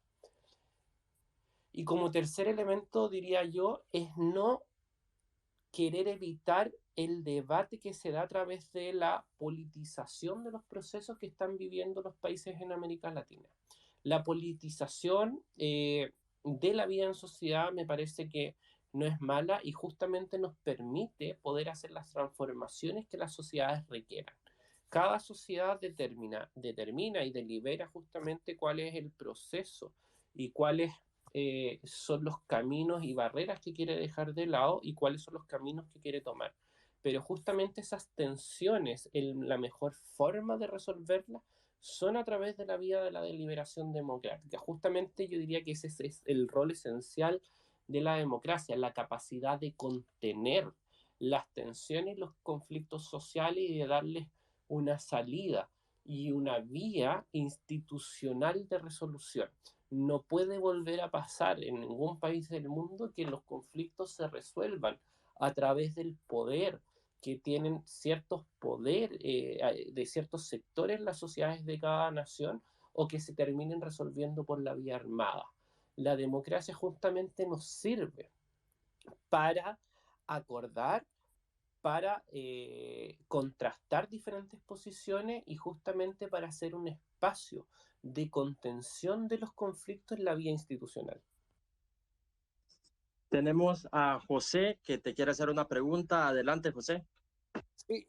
Y como tercer elemento, diría yo, es no querer evitar el debate que se da a través de la politización de los procesos que están viviendo los países en América Latina. La politización de la vida en sociedad me parece que no es mala y justamente nos permite poder hacer las transformaciones que las sociedades requieran. Cada sociedad determina y delibera justamente cuál es el proceso y cuáles son los caminos y barreras que quiere dejar de lado y cuáles son los caminos que quiere tomar. Pero justamente esas tensiones, la mejor forma de resolverlas son a través de la vía de la deliberación democrática. Justamente yo diría que ese es el rol esencial de la democracia, la capacidad de contener las tensiones y los conflictos sociales y de darles una salida y una vía institucional de resolución. No puede volver a pasar en ningún país del mundo que los conflictos se resuelvan a través del poder que tienen ciertos poderes de ciertos sectores en las sociedades de cada nación o que se terminen resolviendo por la vía armada. La democracia justamente nos sirve para acordar, para contrastar diferentes posiciones y justamente para hacer un espacio de contención de los conflictos en la vía institucional. Tenemos a José que te quiere hacer una pregunta. Adelante, José. Sí,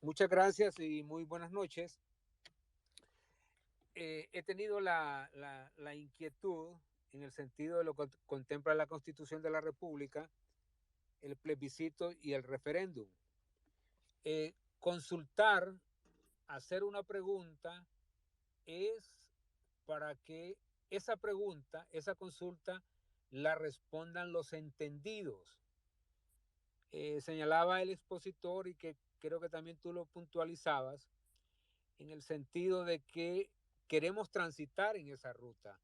muchas gracias y muy buenas noches. He tenido la inquietud en el sentido de lo que contempla la Constitución de la República, el plebiscito y el referéndum. Consultar, hacer una pregunta, es para que esa pregunta, esa consulta, la respondan los entendidos. Señalaba el expositor, y que creo que también tú lo puntualizabas, en el sentido de que queremos transitar en esa ruta,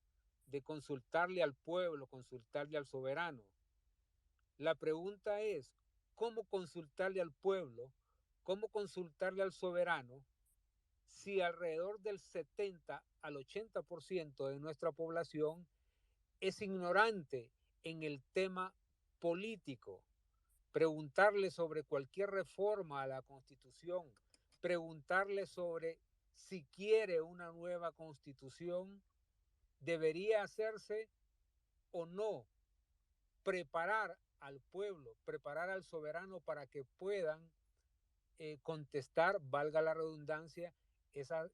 de consultarle al pueblo, consultarle al soberano. La pregunta es, ¿cómo consultarle al pueblo? ¿Cómo consultarle al soberano si alrededor del 70 al 80% de nuestra población es ignorante en el tema político? Preguntarle sobre cualquier reforma a la Constitución, preguntarle sobre si quiere una nueva Constitución, debería hacerse o no, preparar al pueblo, preparar al soberano para que puedan contestar, valga la redundancia, esa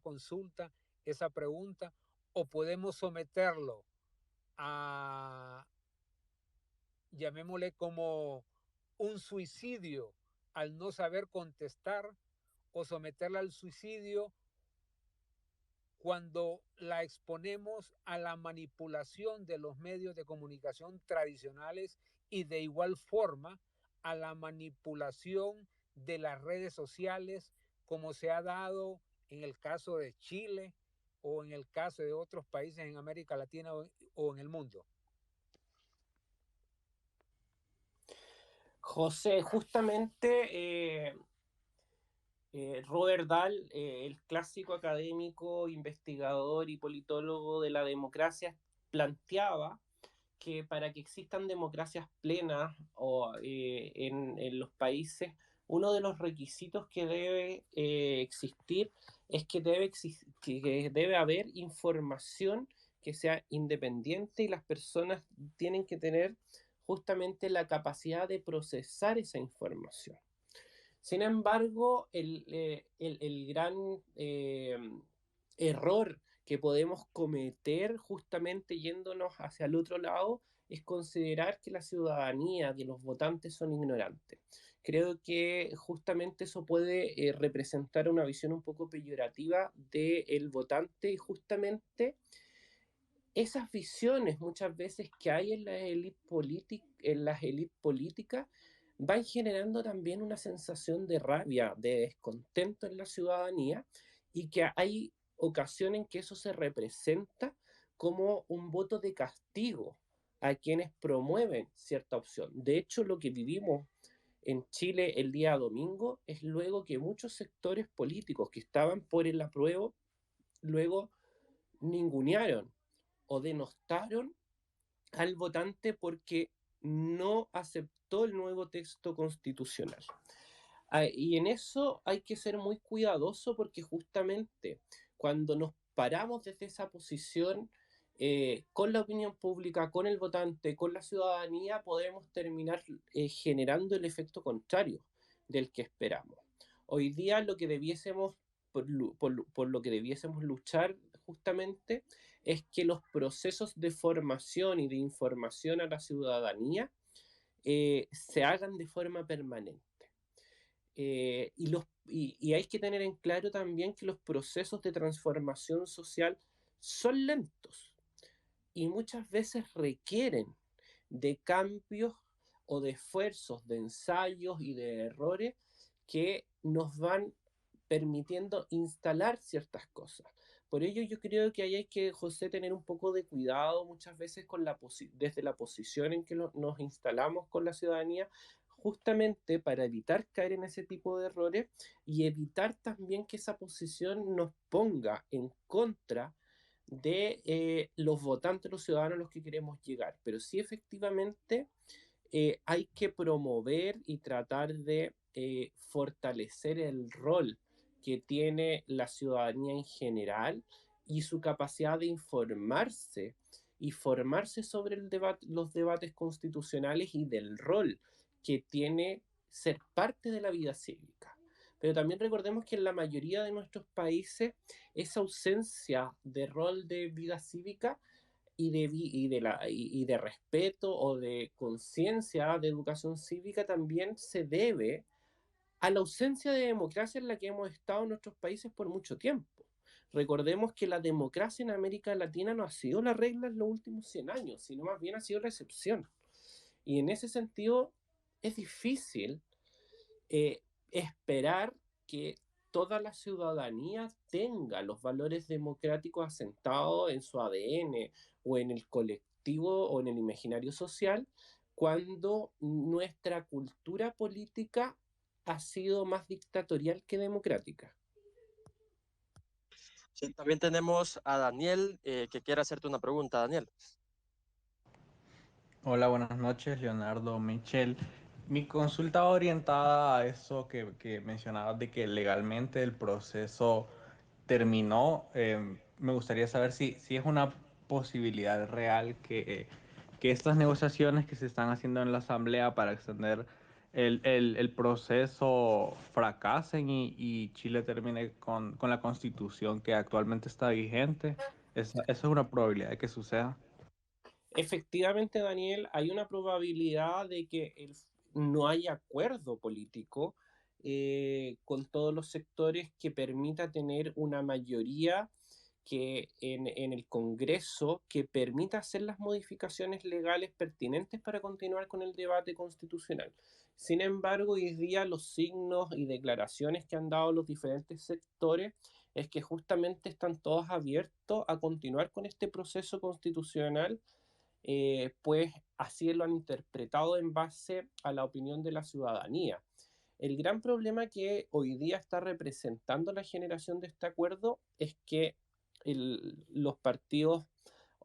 consulta, esa pregunta, o podemos someterlo a, llamémosle como un suicidio al no saber contestar, o someterla al suicidio cuando la exponemos a la manipulación de los medios de comunicación tradicionales, y de igual forma a la manipulación de las redes sociales, como se ha dado en el caso de Chile o en el caso de otros países en América Latina o en el mundo. José, justamente Robert Dahl, el clásico académico, investigador y politólogo de la democracia, planteaba que para que existan democracias plenas en los países, uno de los requisitos que debe existir es que debe haber información que sea independiente, y las personas tienen que tener justamente la capacidad de procesar esa información. Sin embargo, el gran error que podemos cometer justamente yéndonos hacia el otro lado es considerar que la ciudadanía, que los votantes son ignorantes. Creo que justamente eso puede representar una visión un poco peyorativa del votante, y justamente esas visiones muchas veces que hay en las élites políticas van generando también una sensación de rabia, de descontento en la ciudadanía, y que hay ocasiones en que eso se representa como un voto de castigo a quienes promueven cierta opción. De hecho, lo que vivimos en Chile el día domingo es luego que muchos sectores políticos que estaban por el apruebo luego ningunearon o denostaron al votante porque no aceptó el nuevo texto constitucional. Y en eso hay que ser muy cuidadoso, porque justamente cuando nos paramos desde esa posición con la opinión pública, con el votante, con la ciudadanía, podemos terminar generando el efecto contrario del que esperamos. Hoy día lo que debiésemos, por lo que debiésemos luchar justamente, es que los procesos de formación y de información a la ciudadanía se hagan de forma permanente. Y hay que tener en claro también que los procesos de transformación social son lentos y muchas veces requieren de cambios o de esfuerzos, de ensayos y de errores que nos van permitiendo instalar ciertas cosas. Por ello yo creo que ahí hay que, José, tener un poco de cuidado muchas veces desde la posición en que nos instalamos con la ciudadanía, justamente para evitar caer en ese tipo de errores, y evitar también que esa posición nos ponga en contra de los votantes, los ciudadanos a los que queremos llegar. Pero sí, efectivamente, hay que promover y tratar de fortalecer el rol que tiene la ciudadanía en general y su capacidad de informarse y formarse sobre los debates constitucionales y del rol que tiene ser parte de la vida cívica. Pero también recordemos que en la mayoría de nuestros países esa ausencia de rol de vida cívica y de respeto o de conciencia de educación cívica también se debe a la ausencia de democracia en la que hemos estado en nuestros países por mucho tiempo. Recordemos que la democracia en América Latina no ha sido la regla en los últimos 100 años, sino más bien ha sido la excepción. Y en ese sentido es difícil esperar que toda la ciudadanía tenga los valores democráticos asentados en su ADN o en el colectivo o en el imaginario social, cuando nuestra cultura política ha sido más dictatorial que democrática. Sí, también tenemos a Daniel que quiere hacerte una pregunta. Daniel. Hola, buenas noches, Leonardo, Michel. Mi consulta va orientada a eso que mencionabas de que legalmente el proceso terminó. Me gustaría saber si es una posibilidad real que estas negociaciones que se están haciendo en la Asamblea para extender el proceso fracasen y Chile termine con la Constitución que actualmente está vigente. Esa es una probabilidad de que suceda. Efectivamente, Daniel, hay una probabilidad de que no haya acuerdo político con todos los sectores que permita tener una mayoría que en el Congreso que permita hacer las modificaciones legales pertinentes para continuar con el debate constitucional. Sin embargo, hoy día los signos y declaraciones que han dado los diferentes sectores es que justamente están todos abiertos a continuar con este proceso constitucional, pues así lo han interpretado en base a la opinión de la ciudadanía. El gran problema que hoy día está representando la generación de este acuerdo es que los partidos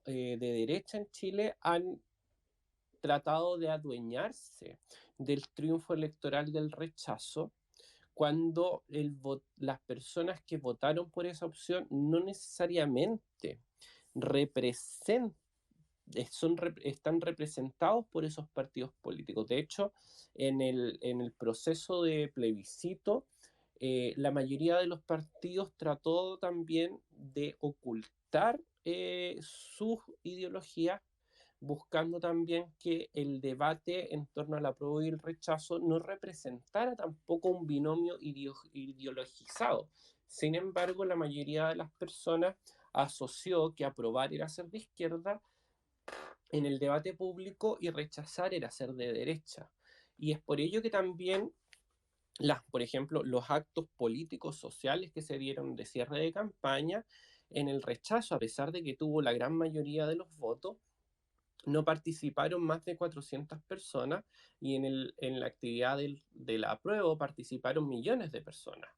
de derecha en Chile han tratado de adueñarse del triunfo electoral del rechazo, cuando las personas que votaron por esa opción no necesariamente representan están representados por esos partidos políticos. De hecho, en el proceso de plebiscito, la mayoría de los partidos trató también de ocultar sus ideologías, buscando también que el debate en torno al apruebo y el rechazo no representara tampoco un binomio ideologizado. Sin embargo, la mayoría de las personas asoció que aprobar era ser de izquierda en el debate público y rechazar era ser de derecha. Y es por ello que también, por ejemplo, los actos políticos sociales que se dieron de cierre de campaña, en el rechazo, a pesar de que tuvo la gran mayoría de los votos, no participaron más de 400 personas y en la actividad del apruebo participaron millones de personas,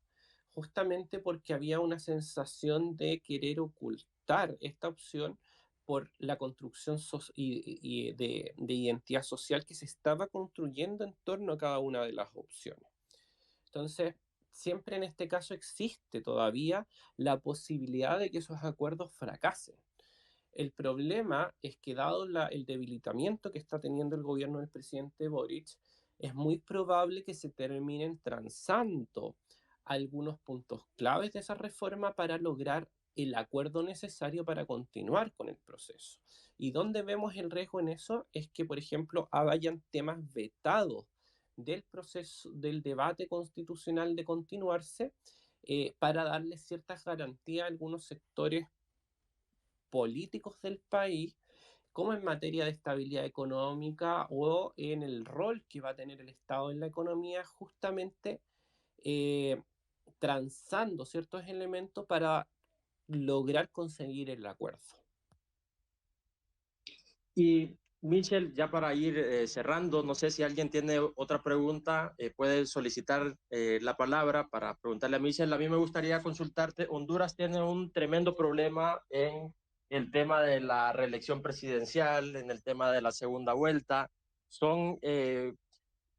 justamente porque había una sensación de querer ocultar esta opción por la construcción de identidad social que se estaba construyendo en torno a cada una de las opciones. Entonces, siempre en este caso existe todavía la posibilidad de que esos acuerdos fracasen. El problema es que dado el debilitamiento que está teniendo el gobierno del presidente Boric, es muy probable que se terminen transando algunos puntos claves de esa reforma para lograr el acuerdo necesario para continuar con el proceso. Y donde vemos el riesgo en eso es que, por ejemplo, hayan temas vetados del proceso, del debate constitucional de continuarse, para darle ciertas garantías a algunos sectores políticos del país, como en materia de estabilidad económica o en el rol que va a tener el Estado en la economía, justamente eh, transando ciertos elementos para lograr conseguir el acuerdo. Y Michel, ya para ir cerrando, no sé si alguien tiene otra pregunta, puede solicitar la palabra para preguntarle a Michel. A mí me gustaría consultarte. Honduras tiene un tremendo problema en el tema de la reelección presidencial, en el tema de la segunda vuelta. Son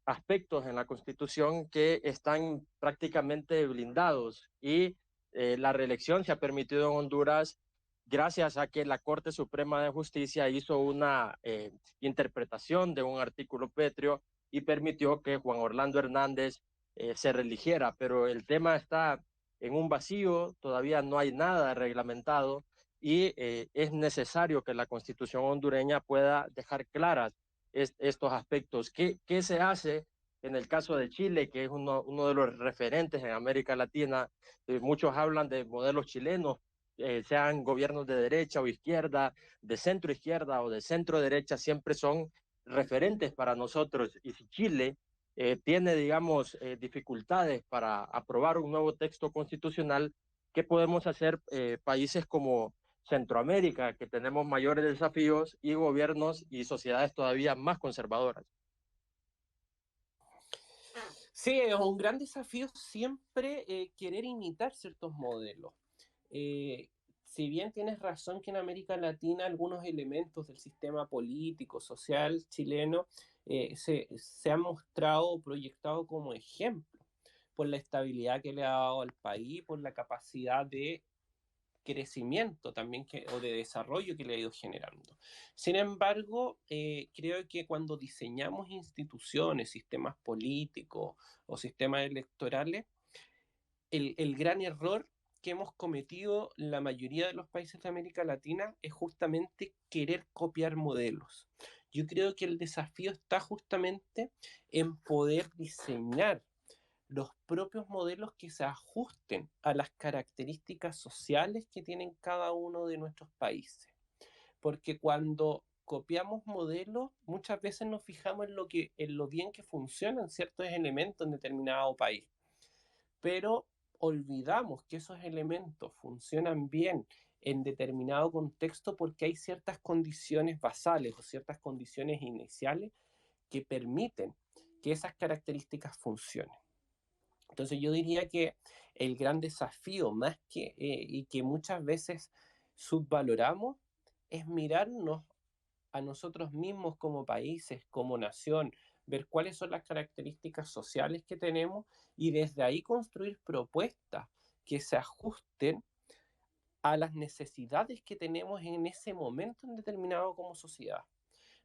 aspectos en la Constitución que están prácticamente blindados y la reelección se ha permitido en Honduras gracias a que la Corte Suprema de Justicia hizo una interpretación de un artículo pétreo y permitió que Juan Orlando Hernández se reeligiera, pero el tema está en un vacío, todavía no hay nada reglamentado y es necesario que la Constitución hondureña pueda dejar claras estos aspectos. ¿Qué se hace en el caso de Chile, que es uno de los referentes en América Latina? Muchos hablan de modelos chilenos, sean gobiernos de derecha o izquierda, de centro izquierda o de centro derecha, siempre son referentes para nosotros. Y si Chile tiene, digamos, dificultades para aprobar un nuevo texto constitucional, ¿qué podemos hacer países como Centroamérica, que tenemos mayores desafíos y gobiernos y sociedades todavía más conservadoras? Sí, es un gran desafío siempre querer imitar ciertos modelos. Eh, si bien tienes razón que en América Latina algunos elementos del sistema político, social chileno se han mostrado o proyectado como ejemplo por la estabilidad que le ha dado al país, por la capacidad de crecimiento también o de desarrollo que le ha ido generando. Sin embargo, creo que cuando diseñamos instituciones, sistemas políticos o sistemas electorales, el gran error que hemos cometido la mayoría de los países de América Latina es justamente querer copiar modelos. Yo creo que el desafío está justamente en poder diseñar los propios modelos que se ajusten a las características sociales que tienen cada uno de nuestros países. Porque cuando copiamos modelos, muchas veces nos fijamos en lo bien que funcionan ciertos elementos en determinado país, pero olvidamos que esos elementos funcionan bien en determinado contexto porque hay ciertas condiciones basales o ciertas condiciones iniciales que permiten que esas características funcionen. Entonces yo diría que el gran desafío, más que, y que muchas veces subvaloramos, es mirarnos a nosotros mismos como países, como nación, ver cuáles son las características sociales que tenemos y desde ahí construir propuestas que se ajusten a las necesidades que tenemos en ese momento en determinado como sociedad.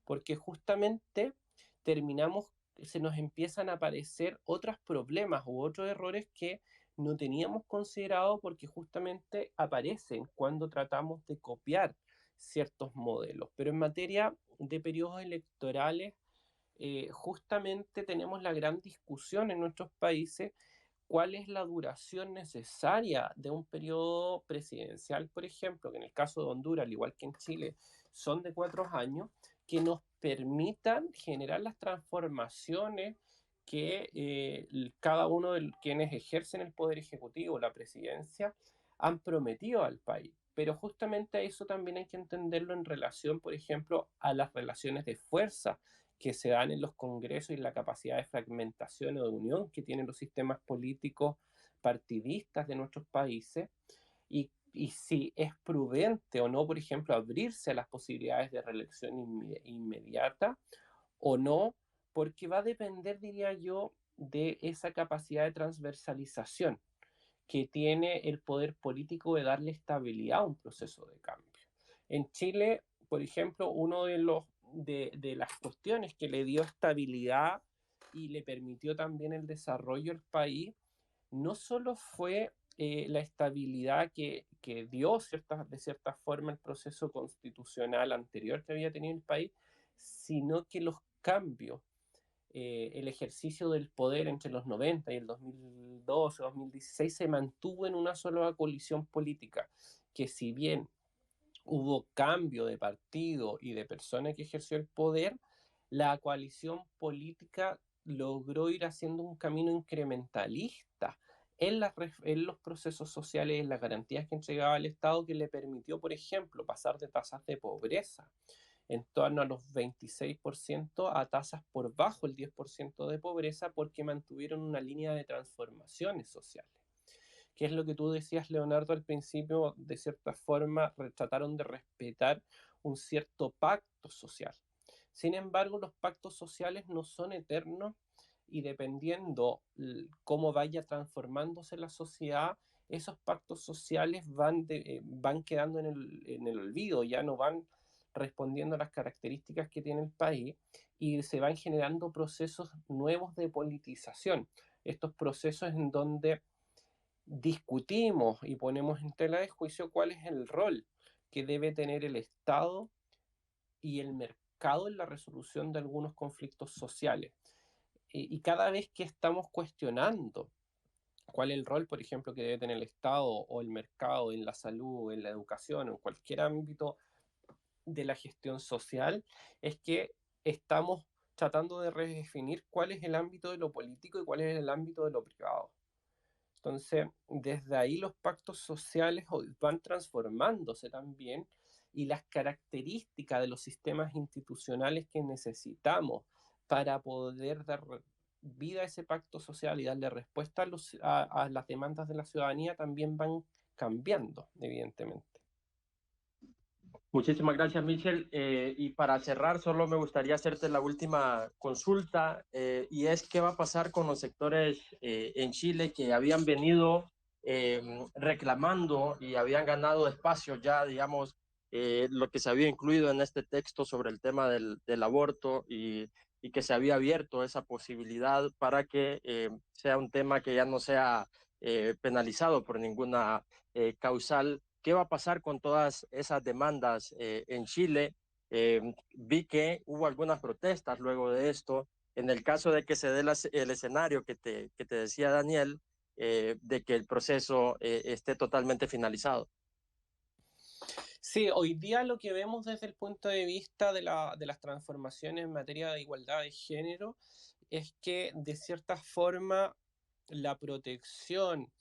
Porque justamente terminamos, se nos empiezan a aparecer otros problemas u otros errores que no teníamos considerado porque justamente aparecen cuando tratamos de copiar ciertos modelos. Pero en materia de periodos electorales, justamente tenemos la gran discusión en nuestros países cuál es la duración necesaria de un periodo presidencial, por ejemplo, que en el caso de Honduras, al igual que en Chile, son de 4 años, que nos permitan generar las transformaciones que cada uno de quienes ejercen el poder ejecutivo, la presidencia, han prometido al país. Pero justamente eso también hay que entenderlo en relación, por ejemplo, a las relaciones de fuerza que se dan en los congresos y la capacidad de fragmentación o de unión que tienen los sistemas políticos partidistas de nuestros países y si es prudente o no, por ejemplo, abrirse a las posibilidades de reelección inmediata o no, porque va a depender, diría yo, de esa capacidad de transversalización que tiene el poder político de darle estabilidad a un proceso de cambio. En Chile, por ejemplo, uno de las cuestiones que le dio estabilidad y le permitió también el desarrollo al país, no solo fue la estabilidad que dio de cierta forma el proceso constitucional anterior que había tenido el país, sino que los cambios, el ejercicio del poder entre los 90 y el 2012 o 2016 se mantuvo en una sola coalición política, que si bien hubo cambio de partido y de persona que ejerció el poder, la coalición política logró ir haciendo un camino incrementalista en los procesos sociales, en las garantías que entregaba el Estado, que le permitió, por ejemplo, pasar de tasas de pobreza en torno a los 26% a tasas por bajo el 10% de pobreza porque mantuvieron una línea de transformaciones sociales. Que es lo que tú decías, Leonardo, al principio, de cierta forma trataron de respetar un cierto pacto social. Sin embargo, los pactos sociales no son eternos y dependiendo cómo vaya transformándose la sociedad, esos pactos sociales van quedando en el olvido, ya no van respondiendo a las características que tiene el país y se van generando procesos nuevos de politización. Estos procesos en donde discutimos y ponemos en tela de juicio cuál es el rol que debe tener el Estado y el mercado en la resolución de algunos conflictos sociales. Y cada vez que estamos cuestionando cuál es el rol, por ejemplo, que debe tener el Estado o el mercado en la salud, en la educación, en cualquier ámbito de la gestión social, es que estamos tratando de redefinir cuál es el ámbito de lo político y cuál es el ámbito de lo privado. Entonces, desde ahí los pactos sociales van transformándose también y las características de los sistemas institucionales que necesitamos para poder dar vida a ese pacto social y darle respuesta a las demandas de la ciudadanía también van cambiando, evidentemente. Muchísimas gracias, Michel. Y para cerrar, solo me gustaría hacerte la última consulta, y es qué va a pasar con los sectores en Chile que habían venido reclamando y habían ganado espacios ya, digamos, lo que se había incluido en este texto sobre el tema del aborto y que se había abierto esa posibilidad para que sea un tema que ya no sea penalizado por ninguna causal. ¿Qué va a pasar con todas esas demandas en Chile? Vi que hubo algunas protestas luego de esto. En el caso de que se dé el escenario que te decía Daniel, de que el proceso esté totalmente finalizado. Sí, hoy día lo que vemos desde el punto de vista de las transformaciones en materia de igualdad de género es que de cierta forma la protección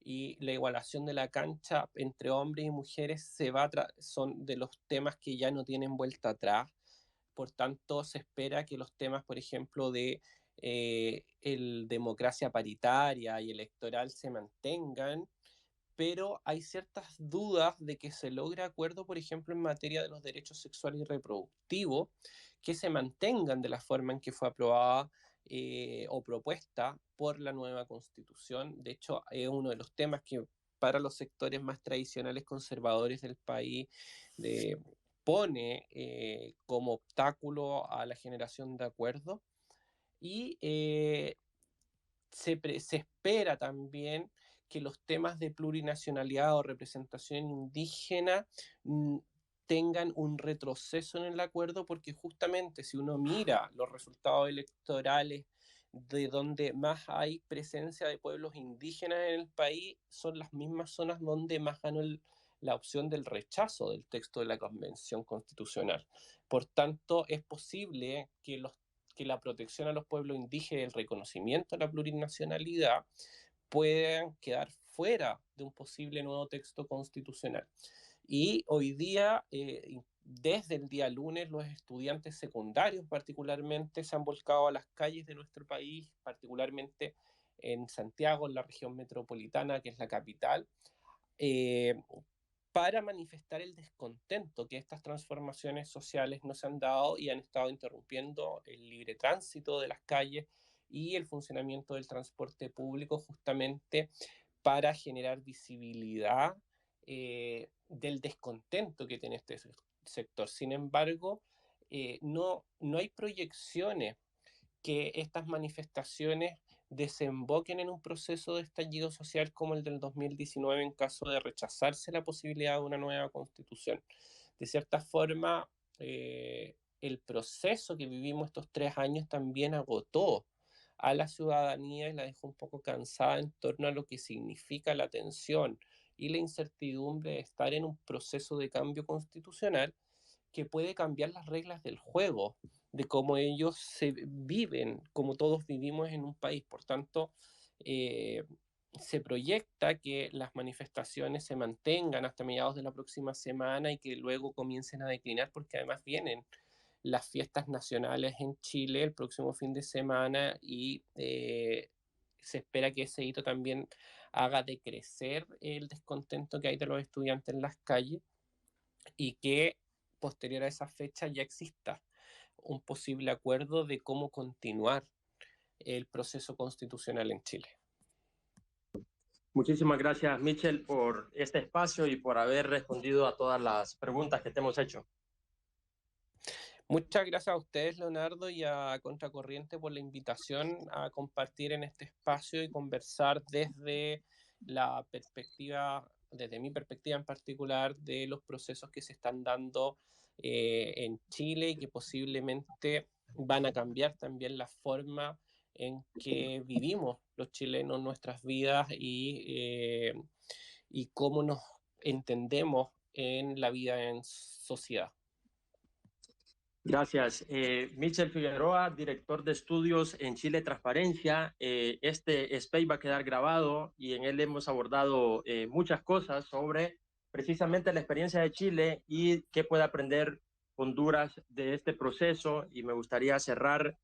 y la igualación de la cancha entre hombres y mujeres son de los temas que ya no tienen vuelta atrás. Por tanto, se espera que los temas, por ejemplo, de el democracia paritaria y electoral se mantengan, pero hay ciertas dudas de que se logre acuerdo, por ejemplo, en materia de los derechos sexuales y reproductivos, que se mantengan de la forma en que fue aprobada o propuesta por la nueva Constitución. De hecho, es uno de los temas que para los sectores más tradicionales conservadores del país pone como obstáculo a la generación de acuerdos y se espera también que los temas de plurinacionalidad o representación indígena tengan un retroceso en el acuerdo, porque justamente si uno mira los resultados electorales de donde más hay presencia de pueblos indígenas en el país, son las mismas zonas donde más ganó la opción del rechazo del texto de la Convención Constitucional. Por tanto, es posible que la protección a los pueblos indígenas y el reconocimiento a la plurinacionalidad puedan quedar fuera de un posible nuevo texto constitucional. Y hoy día, desde el día lunes, los estudiantes secundarios particularmente se han volcado a las calles de nuestro país, particularmente en Santiago, en la región metropolitana, que es la capital, para manifestar el descontento que estas transformaciones sociales no se han dado y han estado interrumpiendo el libre tránsito de las calles y el funcionamiento del transporte público, justamente para generar visibilidad del descontento que tiene este sector. Sin embargo, no hay proyecciones que estas manifestaciones desemboquen en un proceso de estallido social como el del 2019 en caso de rechazarse la posibilidad de una nueva constitución. De cierta forma, el proceso que vivimos estos 3 años también agotó a la ciudadanía y la dejó un poco cansada en torno a lo que significa la tensión y la incertidumbre de estar en un proceso de cambio constitucional que puede cambiar las reglas del juego, de cómo ellos se viven, como todos vivimos en un país. Por tanto, se proyecta que las manifestaciones se mantengan hasta mediados de la próxima semana y que luego comiencen a declinar, porque además vienen las fiestas nacionales en Chile el próximo fin de semana y se espera que ese hito también haga decrecer el descontento que hay de los estudiantes en las calles y que posterior a esa fecha ya exista un posible acuerdo de cómo continuar el proceso constitucional en Chile. Muchísimas gracias, Michel, por este espacio y por haber respondido a todas las preguntas que te hemos hecho. Muchas gracias a ustedes, Leonardo, y a Contracorriente por la invitación a compartir en este espacio y conversar desde la perspectiva, desde mi perspectiva en particular, de los procesos que se están dando en Chile y que posiblemente van a cambiar también la forma en que vivimos los chilenos nuestras vidas y cómo nos entendemos en la vida en sociedad. Gracias. Michel Figueroa, director de estudios en Chile Transparencia. Este space va a quedar grabado y en él hemos abordado muchas cosas sobre precisamente la experiencia de Chile y qué puede aprender Honduras de este proceso. Y me gustaría cerrar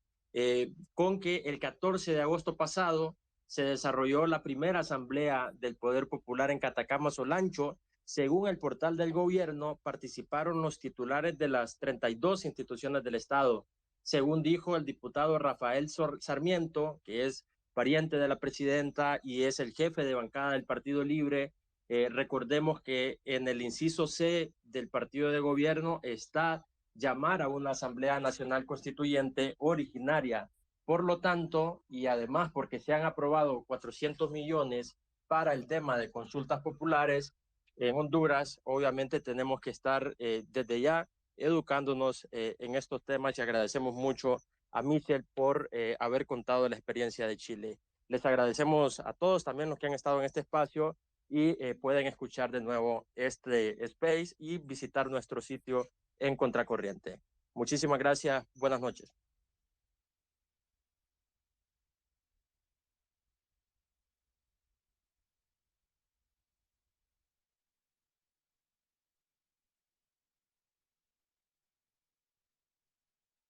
con que el 14 de agosto pasado se desarrolló la primera asamblea del Poder Popular en Catacama, Solancho. Según el portal del gobierno, participaron los titulares de las 32 instituciones del Estado. Según dijo el diputado Rafael Sarmiento, que es pariente de la presidenta y es el jefe de bancada del Partido Libre, recordemos que en el inciso C del partido de gobierno está llamar a una Asamblea Nacional Constituyente originaria. Por lo tanto, y además porque se han aprobado 400 millones para el tema de consultas populares, en Honduras, obviamente tenemos que estar desde ya educándonos en estos temas y agradecemos mucho a Michel por haber contado la experiencia de Chile. Les agradecemos a todos también los que han estado en este espacio y pueden escuchar de nuevo este space y visitar nuestro sitio en Contracorriente. Muchísimas gracias. Buenas noches.